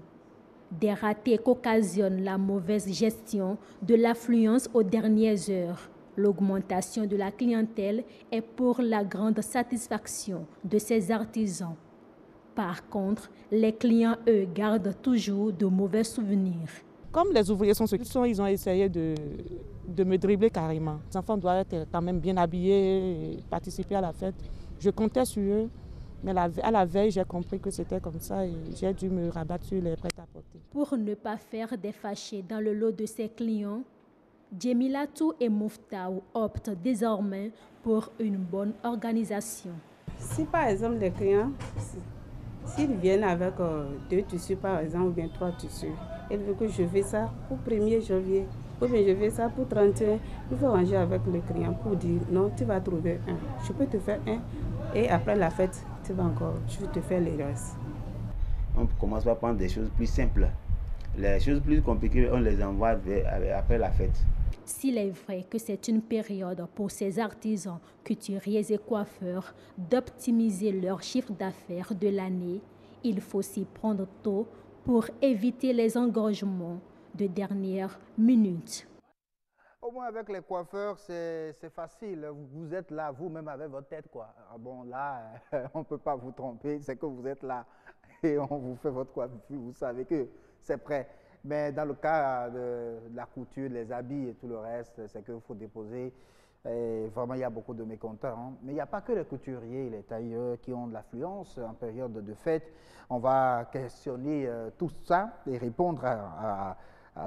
Des ratés qu'occasionne la mauvaise gestion de l'affluence aux dernières heures. L'augmentation de la clientèle est pour la grande satisfaction de ces artisans. Par contre, les clients, eux, gardent toujours de mauvais souvenirs. Comme les ouvriers sont ceux qui sont, ils ont essayé de me dribbler carrément. Les enfants doivent être quand même bien habillés et participer à la fête. Je comptais sur eux, mais à la veille, j'ai compris que c'était comme ça et j'ai dû me rabattre sur les prêt-à-porter. Pour ne pas faire des fâchés dans le lot de ses clients, Djemilatou et Mouftaou optent désormais pour une bonne organisation. Si par exemple les clients, s'ils viennent avec 2 tissus par exemple ou bien 3 tissus, ils veulent que je fais ça pour 1er janvier ou bien je fais ça pour 31, il faut ranger avec le client pour dire non, tu vas trouver un, je peux te faire un et après la fête, je vais te faire les restes. On commence par prendre des choses plus simples. Les choses plus compliquées, on les envoie après la fête. S'il est vrai que c'est une période pour ces artisans, couturiers et coiffeurs d'optimiser leur chiffre d'affaires de l'année, il faut s'y prendre tôt pour éviter les engorgements de dernière minute. Au moins avec les coiffeurs, c'est facile. Vous êtes là vous-même avec votre tête, quoi. Ah bon, là, on ne peut pas vous tromper, c'est que vous êtes là et on vous fait votre coiffure, vous savez que c'est prêt. Mais dans le cas de la couture, les habits et tout le reste, c'est qu'il faut déposer. Et vraiment, il y a beaucoup de mécontents. Hein. Mais il n'y a pas que les couturiers et les tailleurs qui ont de l'affluence en période de fête. On va questionner tout ça et répondre à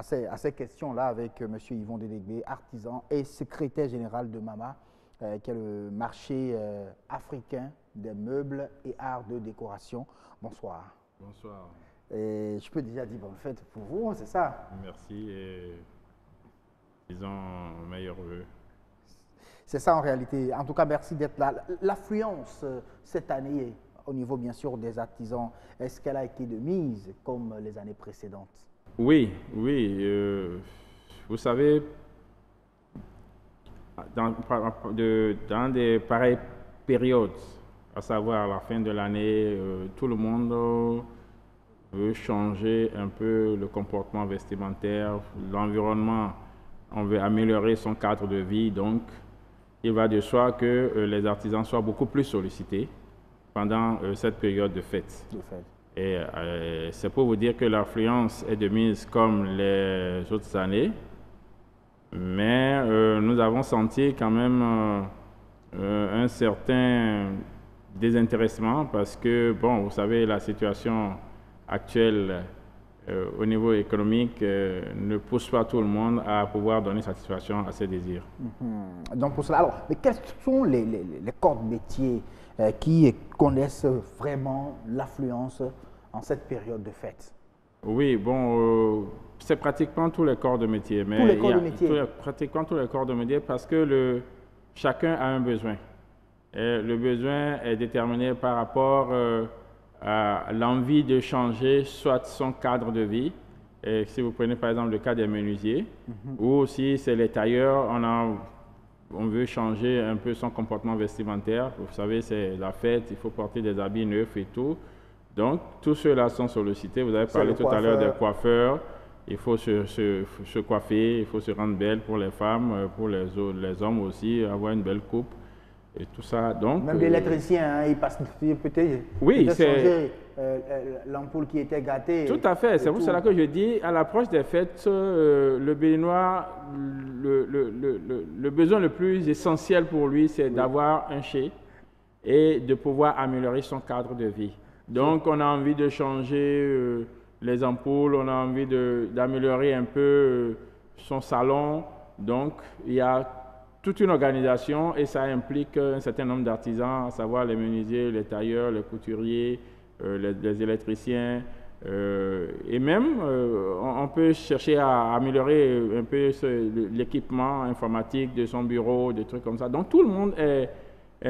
ces questions-là avec M. Yvon Délégué, artisan et secrétaire général de MAMA, qui est le marché africain des meubles et arts de décoration. Bonsoir. Bonsoir. Et je peux déjà dire bonne fête pour vous, c'est ça? Merci et disons meilleurs vœux. C'est ça en réalité. En tout cas, merci d'être là. L'affluence cette année, au niveau bien sûr des artisans, est-ce qu'elle a été de mise comme les années précédentes? Oui. Vous savez, dans des pareilles périodes, à savoir la fin de l'année, tout le monde veut changer un peu le comportement vestimentaire, l'environnement, on veut améliorer son cadre de vie, donc il va de soi que les artisans soient beaucoup plus sollicités pendant cette période de fête. Et c'est pour vous dire que l'affluence est de mise comme les autres années, mais nous avons senti quand même un certain désintéressement parce que, bon, vous savez, la situation actuelle au niveau économique ne pousse pas tout le monde à pouvoir donner satisfaction à ses désirs. Donc pour cela, alors, mais quels sont les corps de métier qui connaissent vraiment l'affluence en cette période de fête? Oui, bon, c'est pratiquement tous les corps de métier. Mais tous les corps de métier? Pratiquement tous les corps de métier parce que chacun a un besoin. Et le besoin est déterminé par rapport à l'envie de changer soit son cadre de vie, et si vous prenez par exemple le cas des menuisiers, ou si c'est les tailleurs, on veut changer un peu son comportement vestimentaire. Vous savez, c'est la fête, il faut porter des habits neufs et tout. Donc, tous ceux-là sont sollicités. Vous avez parlé tout à l'heure des coiffeurs. Il faut se coiffer, il faut se rendre belle pour les femmes, pour les hommes aussi, avoir une belle coupe. Et tout ça, donc... Même l'électricien, hein, il passe peut-être changer l'ampoule qui était gâtée. Tout à fait, c'est pour cela que je dis, à l'approche des fêtes, le Béninois, le besoin le plus essentiel pour lui, c'est d'avoir un chez et de pouvoir améliorer son cadre de vie. Donc, on a envie de changer les ampoules, on a envie d'améliorer un peu son salon. Donc, il y a toute une organisation et ça implique un certain nombre d'artisans, à savoir les menuisiers, les tailleurs, les couturiers, les électriciens, Et même, on peut chercher à améliorer un peu l'équipement informatique de son bureau, des trucs comme ça. Donc tout le monde est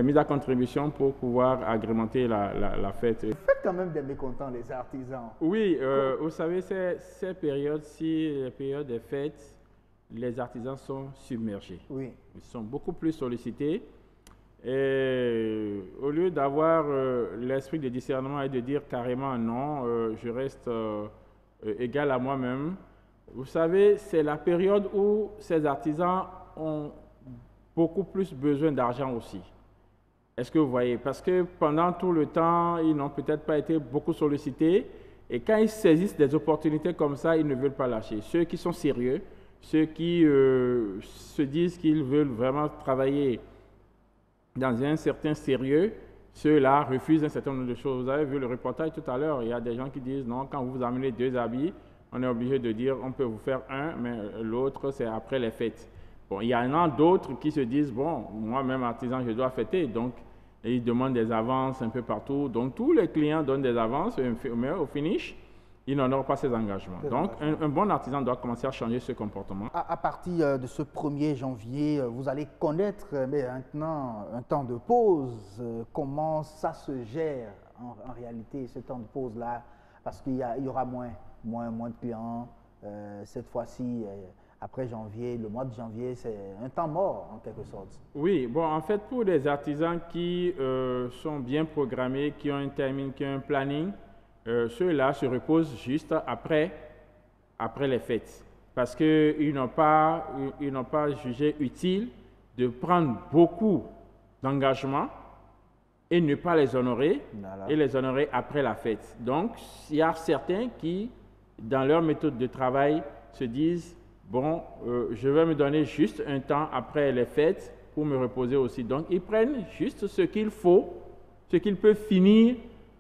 mis à contribution pour pouvoir agrémenter la fête. Vous faites quand même des mécontents, les artisans. Oui, vous savez, ces périodes-ci, les périodes des fêtes, les artisans sont submergés. Oui. Ils sont beaucoup plus sollicités. Et au lieu d'avoir l'esprit de discernement et de dire carrément non, je reste égal à moi-même, vous savez, c'est la période où ces artisans ont beaucoup plus besoin d'argent aussi. Est-ce que vous voyez? Parce que pendant tout le temps, ils n'ont peut-être pas été beaucoup sollicités. Et quand ils saisissent des opportunités comme ça, ils ne veulent pas lâcher. Ceux qui sont sérieux, ceux qui se disent qu'ils veulent vraiment travailler dans un certain sérieux, ceux-là refusent un certain nombre de choses. Vous avez vu le reportage tout à l'heure, il y a des gens qui disent non, quand vous amenez 2 habits, on est obligé de dire on peut vous faire un, mais l'autre c'est après les fêtes. Bon, il y en a d'autres qui se disent bon, moi-même artisan, je dois fêter, donc ils demandent des avances un peu partout. Donc tous les clients donnent des avances, mais au finish, ils n'honorent pas ces engagements. Donc, un bon artisan doit commencer à changer ce comportement. À partir de ce 1er janvier, vous allez connaître maintenant un temps de pause. Comment ça se gère en réalité, ce temps de pause-là? Parce qu'il y aura moins de clients. Cette fois-ci, après janvier, le mois de janvier, c'est un temps mort en quelque sorte. Oui, bon, en fait, pour les artisans qui sont bien programmés, qui ont un timing, qui ont un planning, ceux-là se reposent juste après les fêtes parce qu'ils n'ont pas jugé utile de prendre beaucoup d'engagements et ne pas les honorer et les honorer après la fête. Donc, il y a certains qui, dans leur méthode de travail, se disent bon, je vais me donner juste un temps après les fêtes pour me reposer aussi. Donc, ils prennent juste ce qu'il faut, ce qu'ils peuvent finir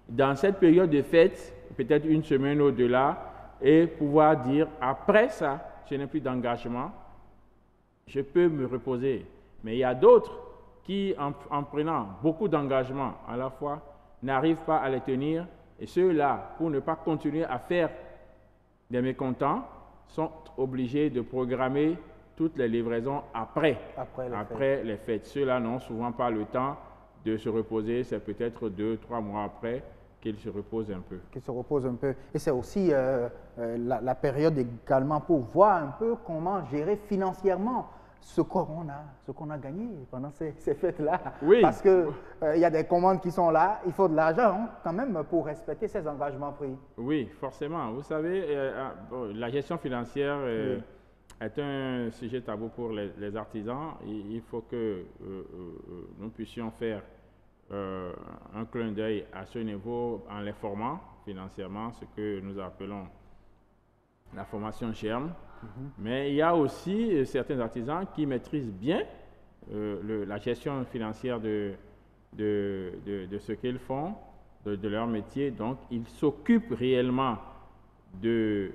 dans cette période de fête, peut-être une semaine au-delà, et pouvoir dire, après ça, je n'ai plus d'engagement, je peux me reposer. Mais il y a d'autres qui, en prenant beaucoup d'engagements à la fois, n'arrivent pas à les tenir, et ceux-là, pour ne pas continuer à faire des mécontents, sont obligés de programmer toutes les livraisons après les fêtes. Ceux-là n'ont souvent pas le temps de se reposer, c'est peut-être 2-3 mois après qu'ils se reposent un peu. Qu'ils se reposent un peu. Et c'est aussi la période également pour voir un peu comment gérer financièrement ce qu'on a gagné pendant ces fêtes-là. Oui. Parce qu'il y a des commandes qui sont là, il faut de l'argent quand même pour respecter ces engagements pris. Oui, forcément. Vous savez, la gestion financière est un sujet tabou pour les artisans. Il faut que nous puissions faire un clin d'œil à ce niveau en les formant financièrement, ce que nous appelons la formation germe. Mais il y a aussi certains artisans qui maîtrisent bien la gestion financière de ce qu'ils font, de leur métier. Donc, ils s'occupent réellement du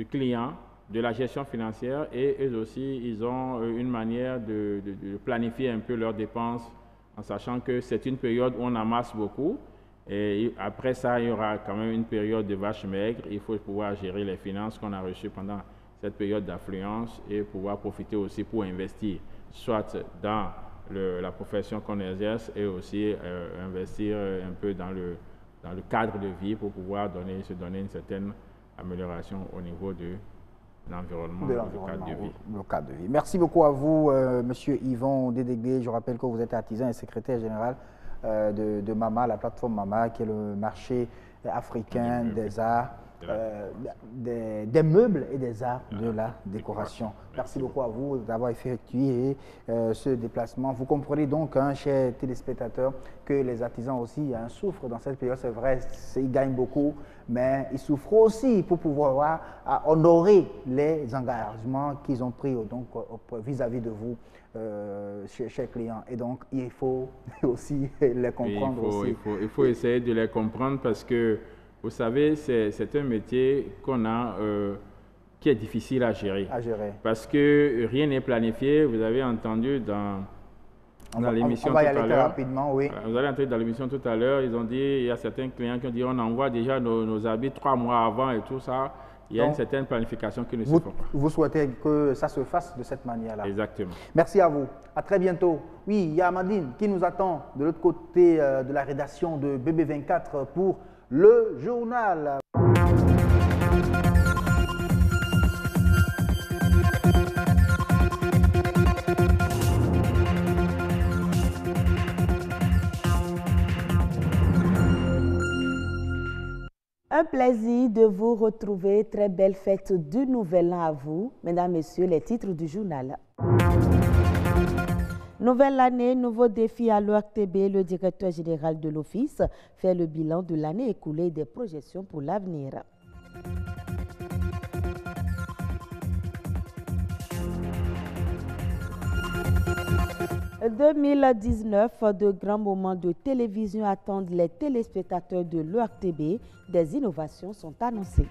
client, de la gestion financière, et eux aussi, ils ont une manière de planifier un peu leurs dépenses en sachant que c'est une période où on amasse beaucoup. Et après ça, il y aura quand même une période de vache maigre. Il faut pouvoir gérer les finances qu'on a reçues pendant cette période d'affluence et pouvoir profiter aussi pour investir, soit dans la profession qu'on exerce et aussi investir un peu dans le cadre de vie pour pouvoir se donner une certaine amélioration au niveau de l'environnement, le cadre de vie. Merci beaucoup à vous, Monsieur Yvon Dédégué. Je rappelle que vous êtes artisan et secrétaire général de MAMA, la plateforme MAMA, qui est le marché africain des arts, des meubles et des arts de la décoration. Merci beaucoup à vous d'avoir effectué ce déplacement. Vous comprenez donc, chers téléspectateurs, que les artisans aussi souffrent dans cette période. C'est vrai, ils gagnent beaucoup, mais ils souffrent aussi pour pouvoir honorer les engagements qu'ils ont pris vis-à-vis de vous, chers clients. Et donc, il faut aussi les comprendre. Il faut essayer de les comprendre parce que vous savez, c'est un métier qu'on a qui est difficile à gérer. Parce que rien n'est planifié. Vous avez entendu dans dans l'émission on tout va y à aller très l'heure. rapidement, oui. Vous allez entrer dans l'émission tout à l'heure, ils ont dit, il y a certains clients qui ont dit, on envoie déjà nos habits 3 mois avant et tout ça. Il y a une certaine planification qui ne se fait pas. Vous souhaitez que ça se fasse de cette manière-là. Exactement. Merci à vous. À très bientôt. Oui, il y a Amandine qui nous attend de l'autre côté de la rédaction de BB24 pour le journal. Un plaisir de vous retrouver. Très belle fête du Nouvel An à vous. Mesdames, Messieurs, les titres du journal. Nouvelle année, nouveau défi à l'ORTB. Le directeur général de l'Office fait le bilan de l'année écoulée et des projections pour l'avenir. En 2019, de grands moments de télévision attendent les téléspectateurs de l'ORTB. Des innovations sont annoncées.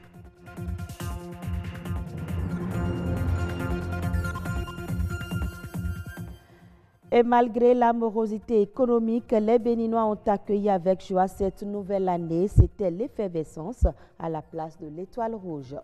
Et malgré la morosité économique, les Béninois ont accueilli avec joie cette nouvelle année. C'était l'effervescence à la place de l'Étoile Rouge.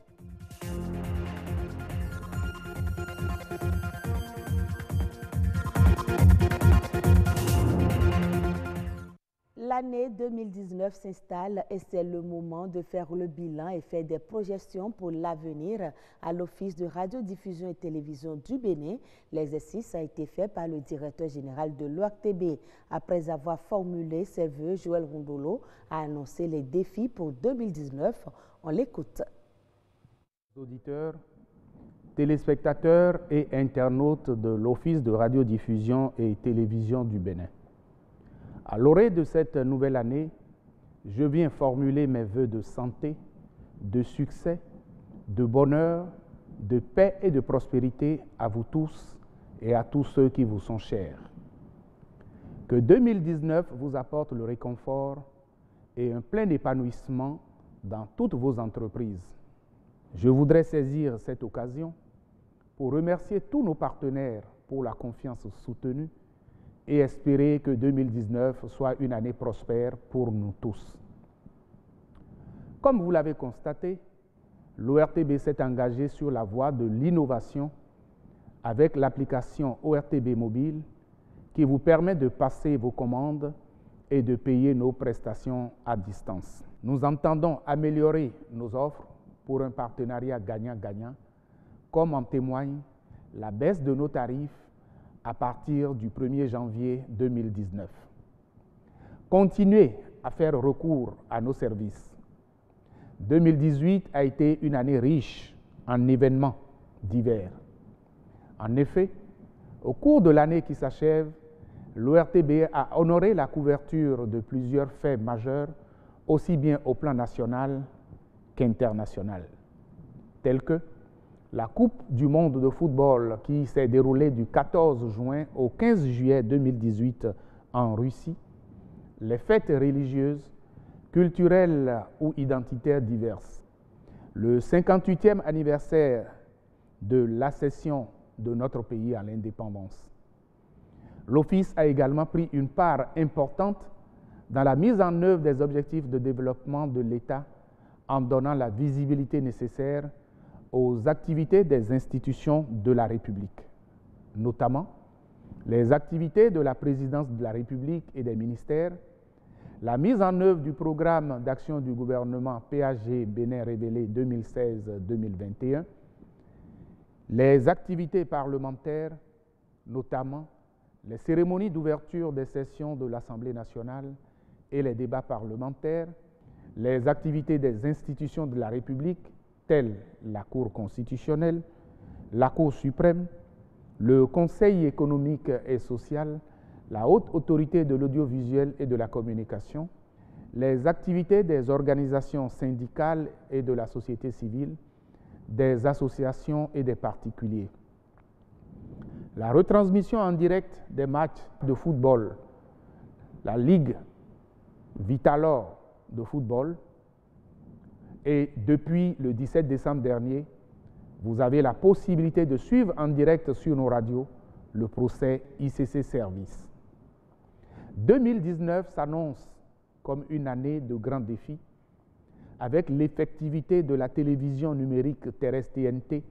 L'année 2019 s'installe et c'est le moment de faire le bilan et faire des projections pour l'avenir à l'Office de radiodiffusion et télévision du Bénin. L'exercice a été fait par le directeur général de l'ORTB. Après avoir formulé ses vœux, Joël Rondolo a annoncé les défis pour 2019. On l'écoute. Auditeurs, téléspectateurs et internautes de l'Office de radiodiffusion et télévision du Bénin. À l'orée de cette nouvelle année, je viens formuler mes vœux de santé, de succès, de bonheur, de paix et de prospérité à vous tous et à tous ceux qui vous sont chers. Que 2019 vous apporte le réconfort et un plein épanouissement dans toutes vos entreprises. Je voudrais saisir cette occasion pour remercier tous nos partenaires pour la confiance soutenue et espérer que 2019 soit une année prospère pour nous tous. Comme vous l'avez constaté, l'ORTB s'est engagé sur la voie de l'innovation avec l'application ORTB Mobile qui vous permet de passer vos commandes et de payer nos prestations à distance. Nous entendons améliorer nos offres pour un partenariat gagnant-gagnant, comme en témoigne la baisse de nos tarifs à partir du 1er janvier 2019. Continuez à faire recours à nos services. 2018 a été une année riche en événements divers. En effet, au cours de l'année qui s'achève, l'ORTB a honoré la couverture de plusieurs faits majeurs, aussi bien au plan national qu'international, tels que la Coupe du monde de football qui s'est déroulée du 14 juin au 15 juillet 2018 en Russie, les fêtes religieuses, culturelles ou identitaires diverses, le 58e anniversaire de l'accession de notre pays à l'indépendance. L'Office a également pris une part importante dans la mise en œuvre des objectifs de développement de l'État en donnant la visibilité nécessaire aux activités des institutions de la République, notamment les activités de la présidence de la République et des ministères, la mise en œuvre du programme d'action du gouvernement PAG Bénin Révélé 2016-2021, les activités parlementaires, notamment les cérémonies d'ouverture des sessions de l'Assemblée nationale et les débats parlementaires, les activités des institutions de la République, telles la Cour constitutionnelle, la Cour suprême, le Conseil économique et social, la Haute Autorité de l'audiovisuel et de la communication, les activités des organisations syndicales et de la société civile, des associations et des particuliers. La retransmission en direct des matchs de football, la Ligue Vitalor de football, et depuis le 17 décembre dernier, vous avez la possibilité de suivre en direct sur nos radios le procès ICC Service. 2019 s'annonce comme une année de grands défis, avec l'effectivité de la télévision numérique terrestre TNT,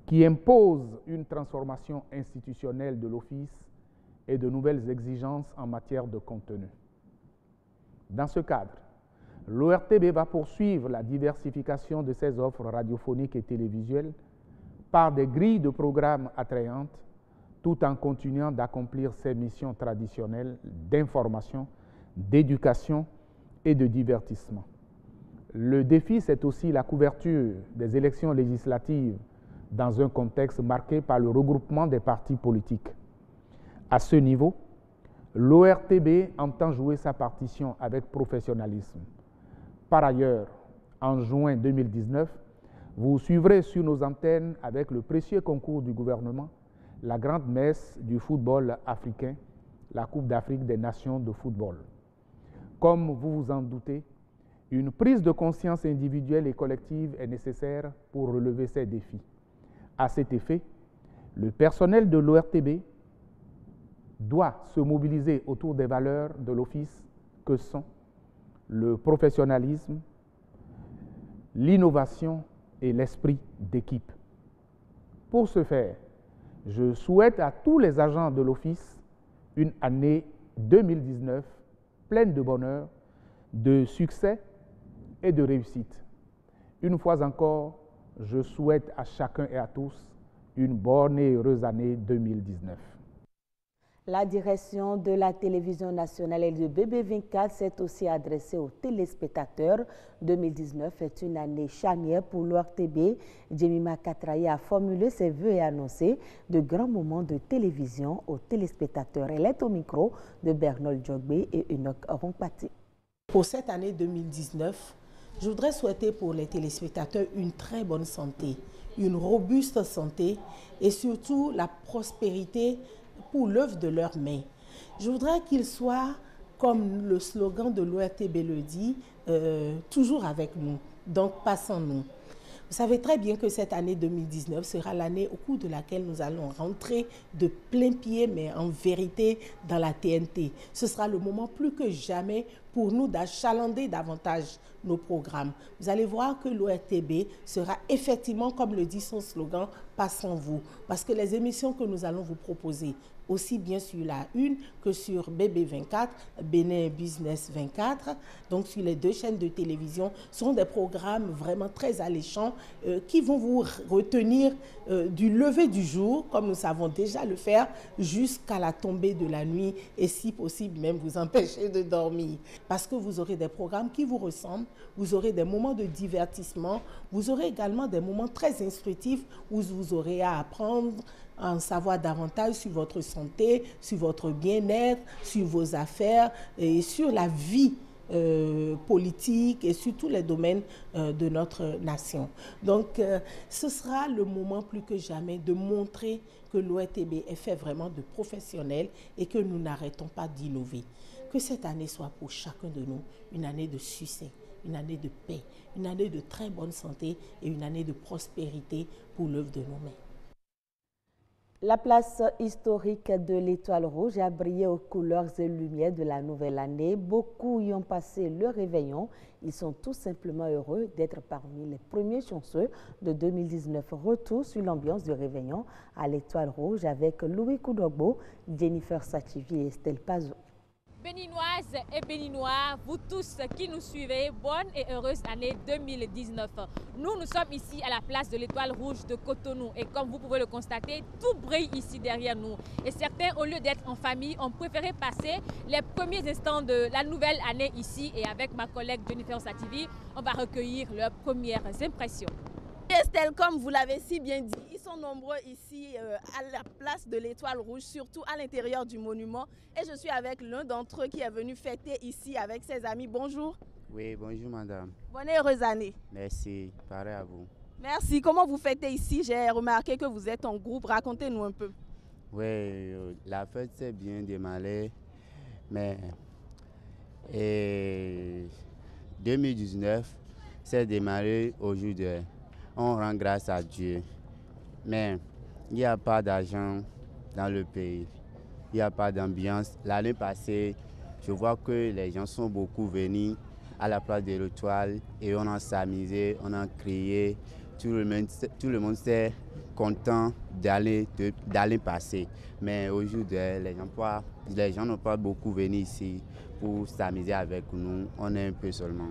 qui impose une transformation institutionnelle de l'Office et de nouvelles exigences en matière de contenu. Dans ce cadre, l'ORTB va poursuivre la diversification de ses offres radiophoniques et télévisuelles par des grilles de programmes attrayantes, tout en continuant d'accomplir ses missions traditionnelles d'information, d'éducation et de divertissement. Le défi, c'est aussi la couverture des élections législatives dans un contexte marqué par le regroupement des partis politiques. À ce niveau, l'ORTB entend jouer sa partition avec professionnalisme. Par ailleurs, en juin 2019, vous suivrez sur nos antennes, avec le précieux concours du gouvernement, la grande messe du football africain, la Coupe d'Afrique des Nations de football. Comme vous vous en doutez, une prise de conscience individuelle et collective est nécessaire pour relever ces défis. À cet effet, le personnel de l'ORTB doit se mobiliser autour des valeurs de l'Office que sont le professionnalisme, l'innovation et l'esprit d'équipe. Pour ce faire, je souhaite à tous les agents de l'Office une année 2019 pleine de bonheur, de succès et de réussite. Une fois encore, je souhaite à chacun et à tous une bonne et heureuse année 2019. La direction de la télévision nationale et de BB24 s'est aussi adressée aux téléspectateurs. 2019 est une année charnière pour l'ORTB. Jemima Katraye a formulé ses vœux et annoncé de grands moments de télévision aux téléspectateurs. Elle est au micro de Bernol Djogbe et Enoch Rompati. Pour cette année 2019, je voudrais souhaiter pour les téléspectateurs une très bonne santé, une robuste santé et surtout la prospérité pour l'œuvre de leurs mains. Je voudrais qu'ils soient, comme le slogan de l'ORTB le dit, toujours avec nous, donc pas sans nous. Vous savez très bien que cette année 2019 sera l'année au cours de laquelle nous allons rentrer de plein pied, mais en vérité, dans la TNT. Ce sera le moment plus que jamais pour nous d'achalander davantage nos programmes. Vous allez voir que l'ORTB sera effectivement, comme le dit son slogan, pas sans vous. Parce que les émissions que nous allons vous proposer, aussi bien sur la Une que sur BB24, Bénin Business 24, donc sur les deux chaînes de télévision, seront des programmes vraiment très alléchants qui vont vous retenir du lever du jour, comme nous savons déjà le faire, jusqu'à la tombée de la nuit et si possible même vous empêcher de dormir. Parce que vous aurez des programmes qui vous ressemblent, vous aurez des moments de divertissement, vous aurez également des moments très instructifs où vous aurez à apprendre, à en savoir davantage sur votre santé, sur votre bien-être, sur vos affaires et sur la vie politique et sur tous les domaines de notre nation. Donc, ce sera le moment plus que jamais de montrer que l'ORTB est fait vraiment de professionnels et que nous n'arrêtons pas d'innover. Que cette année soit pour chacun de nous une année de succès, une année de paix, une année de très bonne santé et une année de prospérité pour l'œuvre de nos mains. La place historique de l'Étoile Rouge a brillé aux couleurs et lumières de la nouvelle année. Beaucoup y ont passé le réveillon. Ils sont tout simplement heureux d'être parmi les premiers chanceux de 2019. Retour sur l'ambiance du réveillon à l'Étoile Rouge avec Louis Koudogbo, Jennifer Sachivi et Estelle Pazou. Béninoises et Béninois, vous tous qui nous suivez, bonne et heureuse année 2019. Nous sommes ici à la place de l'Étoile Rouge de Cotonou et comme vous pouvez le constater, tout brille ici derrière nous. Et certains, au lieu d'être en famille, ont préféré passer les premiers instants de la nouvelle année ici. Et avec ma collègue Jennifer Sativi, on va recueillir leurs premières impressions. Estelle, comme vous l'avez si bien dit, ils sont nombreux ici à la place de l'Étoile Rouge, surtout à l'intérieur du monument. Et je suis avec l'un d'entre eux qui est venu fêter ici avec ses amis. Bonjour. Oui, bonjour madame. Bonne et heureuse année. Merci, pareil à vous. Merci. Comment vous fêtez ici? J'ai remarqué que vous êtes en groupe. Racontez-nous un peu. Oui, la fête s'est bien démarrée, mais 2019 s'est démarré aujourd'hui. On rend grâce à Dieu, mais il n'y a pas d'argent dans le pays. il n'y a pas d'ambiance. L'année passée, je vois que les gens sont beaucoup venus à la place de l'Étoile et on a s'amusé, on a crié. Tout le monde s'est content d'aller passer. Mais aujourd'hui, les gens n'ont pas beaucoup venu ici pour s'amuser avec nous. On est un peu seulement.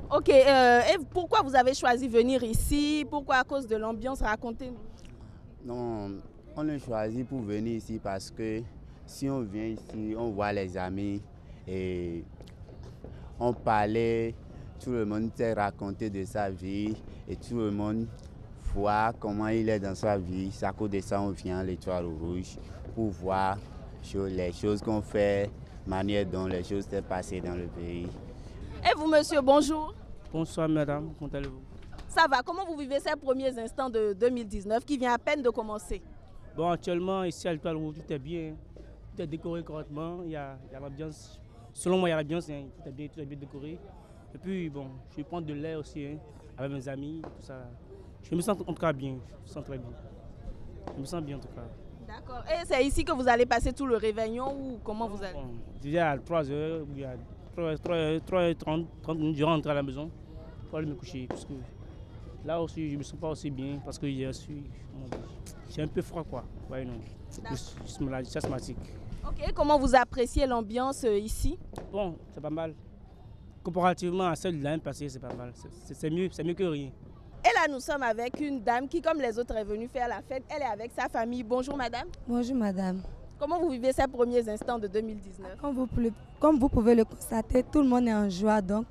Ok, et pourquoi vous avez choisi de venir ici? Pourquoi à cause de l'ambiance? Racontez-nous. Non, on a choisi pour venir ici parce que si on vient ici, on voit les amis et on parlait, tout le monde s'est raconté de sa vie et tout le monde voit comment il est dans sa vie. C'est à cause de ça on vient à l'Étoile Rouge pour voir les choses qu'on fait, manière dont les choses s'est passées dans le pays. Et vous, monsieur, bonjour. Bonsoir, madame. Comment allez-vous? Ça va. Comment vous vivez ces premiers instants de 2019 qui vient à peine de commencer? Bon, actuellement, ici à l'Étoile Rouge, tout est bien. Tout est décoré correctement. Il y a l'ambiance. Selon moi, il y a l'ambiance. Hein. Tout est bien décoré. Et puis, bon, je prends de l'air aussi hein, avec mes amis. Tout ça. Je me sens en tout cas bien. Je me sens très bien. Je me sens bien en tout cas. D'accord. Et c'est ici que vous allez passer tout le réveillon ou comment vous allez? Bon, déjà à 3h, il y a 3h30 minutes, je rentre à la maison pour aller me coucher. Parce que là aussi, je ne me sens pas aussi bien parce que j'ai un peu froid quoi. Ouais, non. Je suis malade, je suis asthmatique. Ok, comment vous appréciez l'ambiance ici? Bon, c'est pas mal. Comparativement à celle de l'année passée, c'est pas mal. C'est mieux que rien. Et là, nous sommes avec une dame qui, comme les autres, est venue faire la fête. Elle est avec sa famille. Bonjour, madame. Bonjour, madame. Comment vous vivez ces premiers instants de 2019? Comme vous pouvez le constater, tout le monde est en joie. Donc,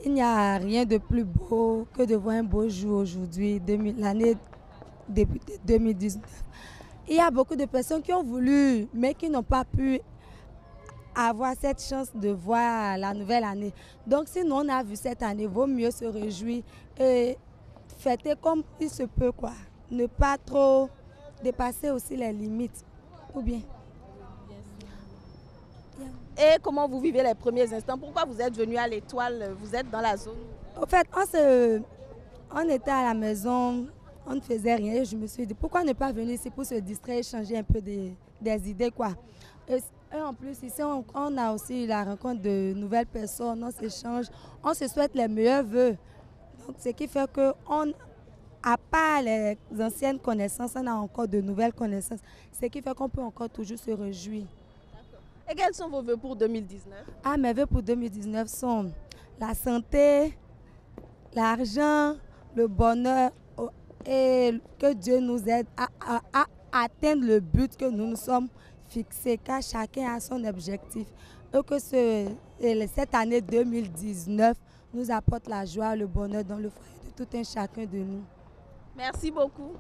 il n'y a rien de plus beau que de voir un beau jour aujourd'hui, l'année débutée 2019. Il y a beaucoup de personnes qui ont voulu, mais qui n'ont pas pu avoir cette chance de voir la nouvelle année. Donc, si nous, on a vu cette année, il vaut mieux se réjouir et fêter comme il se peut, quoi. Ne pas trop dépasser aussi les limites. Ou bien. Et comment vous vivez les premiers instants? Pourquoi vous êtes venu à l'Étoile? Vous êtes dans la zone? Au fait, on était à la maison, on ne faisait rien. Et je me suis dit, pourquoi ne pas venir ici pour se distraire, échanger un peu des idées, quoi. Et en plus, ici, on a aussi la rencontre de nouvelles personnes, on s'échange, on se souhaite les meilleurs vœux. Donc, ce qui fait que à part les anciennes connaissances, on a encore de nouvelles connaissances. Ce qui fait qu'on peut encore toujours se réjouir. Et quels sont vos vœux pour 2019? Ah, mes vœux pour 2019 sont la santé, l'argent, le bonheur et que Dieu nous aide à atteindre le but que nous nous sommes fixés, car chacun a son objectif. Et que cette année 2019 nous apporte la joie, le bonheur dans le foyer de tout un chacun de nous. Merci beaucoup.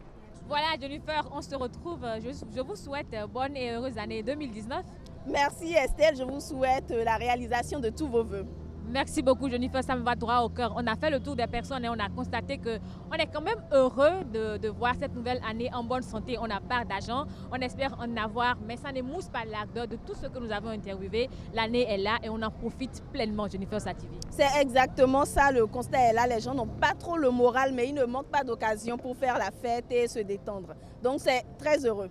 Voilà, Jennifer, on se retrouve. Je vous souhaite bonne et heureuse année 2019. Merci Estelle, je vous souhaite la réalisation de tous vos vœux. Merci beaucoup Jennifer, ça me va droit au cœur. On a fait le tour des personnes et on a constaté qu'on est quand même heureux de voir cette nouvelle année en bonne santé. On n'a pas d'argent, on espère en avoir, mais ça n'émousse pas l'ardeur de tout ce que nous avons interviewé. L'année est là et on en profite pleinement, Jennifer Sativi. C'est exactement ça, le constat est là. Les gens n'ont pas trop le moral, mais ils ne manquent pas d'occasion pour faire la fête et se détendre. Donc c'est très heureux.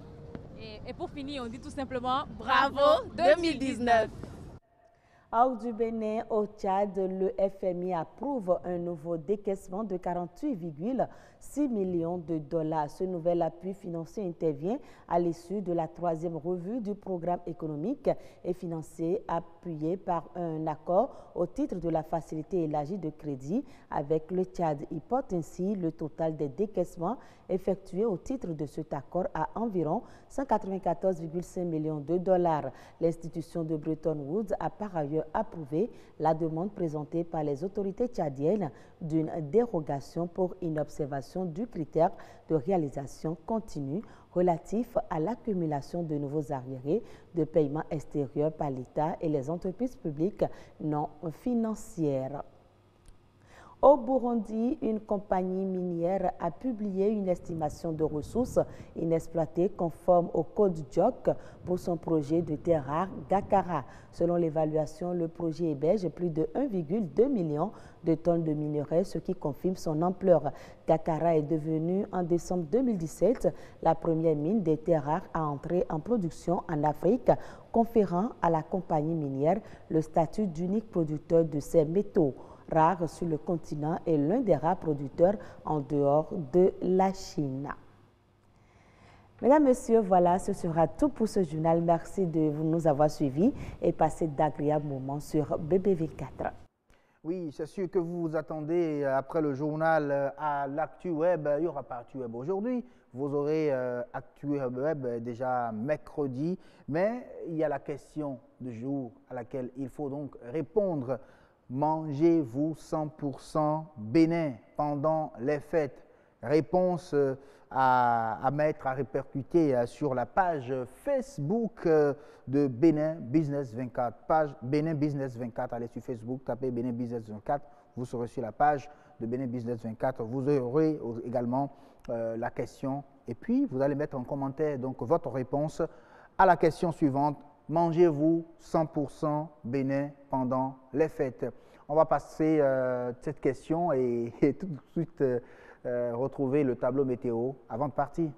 Et pour finir, on dit tout simplement bravo 2019. Hors du Bénin, au Tchad, le FMI approuve un nouveau décaissement de 48,6 millions de dollars. Ce nouvel appui financier intervient à l'issue de la 3e revue du programme économique et financier appuyé par un accord au titre de la facilité élargie de crédit avec le Tchad. Il porte ainsi le total des décaissements effectués au titre de cet accord à environ 194,5 millions de dollars. L'institution de Bretton Woods a par ailleurs approuvé la demande présentée par les autorités tchadiennes d'une dérogation pour une observation du critère de réalisation continue relatif à l'accumulation de nouveaux arriérés de paiements extérieurs par l'État et les entreprises publiques non financières. Au Burundi, une compagnie minière a publié une estimation de ressources inexploitées conforme au code JOC pour son projet de terre rare Gakara. Selon l'évaluation, le projet héberge plus de 1,2 million de tonnes de minerais, ce qui confirme son ampleur. Gakara est devenue en décembre 2017 la première mine des terres rares à entrer en production en Afrique, conférant à la compagnie minière le statut d'unique producteur de ces métaux rares sur le continent et l'un des rares producteurs en dehors de la Chine. Mesdames, Messieurs, voilà, ce sera tout pour ce journal. Merci de nous avoir suivis et passez d'agréables moments sur BB24. Oui, c'est sûr que vous vous attendez après le journal à l'Actu Web. Il n'y aura pas Actu Web aujourd'hui. Vous aurez Actu Web déjà mercredi. Mais il y a la question du jour à laquelle il faut donc répondre. Mangez-vous 100% Bénin pendant les fêtes? Réponse à mettre, à répercuter sur la page Facebook de Bénin Business 24. Page Bénin Business 24, allez sur Facebook, tapez Bénin Business 24, vous serez sur la page de Bénin Business 24. Vous aurez également la question et puis vous allez mettre en commentaire donc votre réponse à la question suivante. Mangez-vous 100% Bénin pendant les fêtes? On va passer cette question et tout de suite retrouver le tableau météo avant de partir.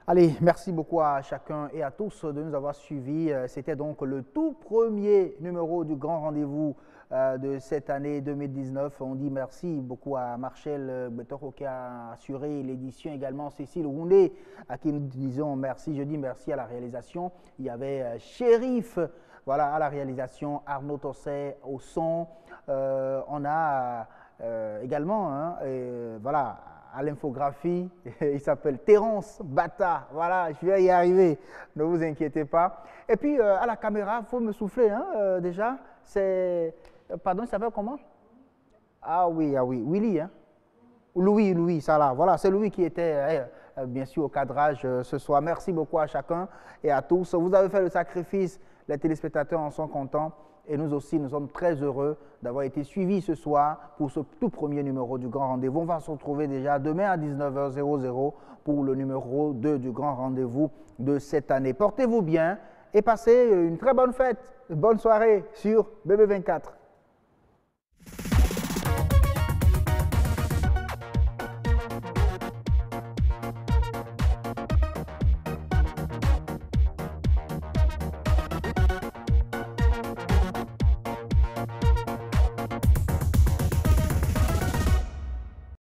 Allez, merci beaucoup à chacun et à tous de nous avoir suivis. C'était donc le tout premier numéro du grand rendez-vous de cette année 2019. On dit merci beaucoup à Marcel Betoro qui a assuré l'édition, également Cécile Roundé à qui nous disons merci. Je dis merci à la réalisation. Il y avait Chérif, voilà, à la réalisation, Arnaud Tosset au son. On a également, voilà, à l'infographie, il s'appelle Terence Bata. Voilà, je vais y arriver, ne vous inquiétez pas. Et puis à la caméra, il faut me souffler déjà. C'est, pardon, il s'appelle comment? Ah oui, Willy, hein? Louis, ça là. Voilà, c'est Louis qui était bien sûr au cadrage ce soir. Merci beaucoup à chacun et à tous. Vous avez fait le sacrifice, les téléspectateurs en sont contents. Et nous aussi, nous sommes très heureux d'avoir été suivis ce soir pour ce tout premier numéro du Grand Rendez-vous. On va se retrouver déjà demain à 19h00 pour le numéro 2 du Grand Rendez-vous de cette année. Portez-vous bien et passez une très bonne fête, une bonne soirée sur BB24.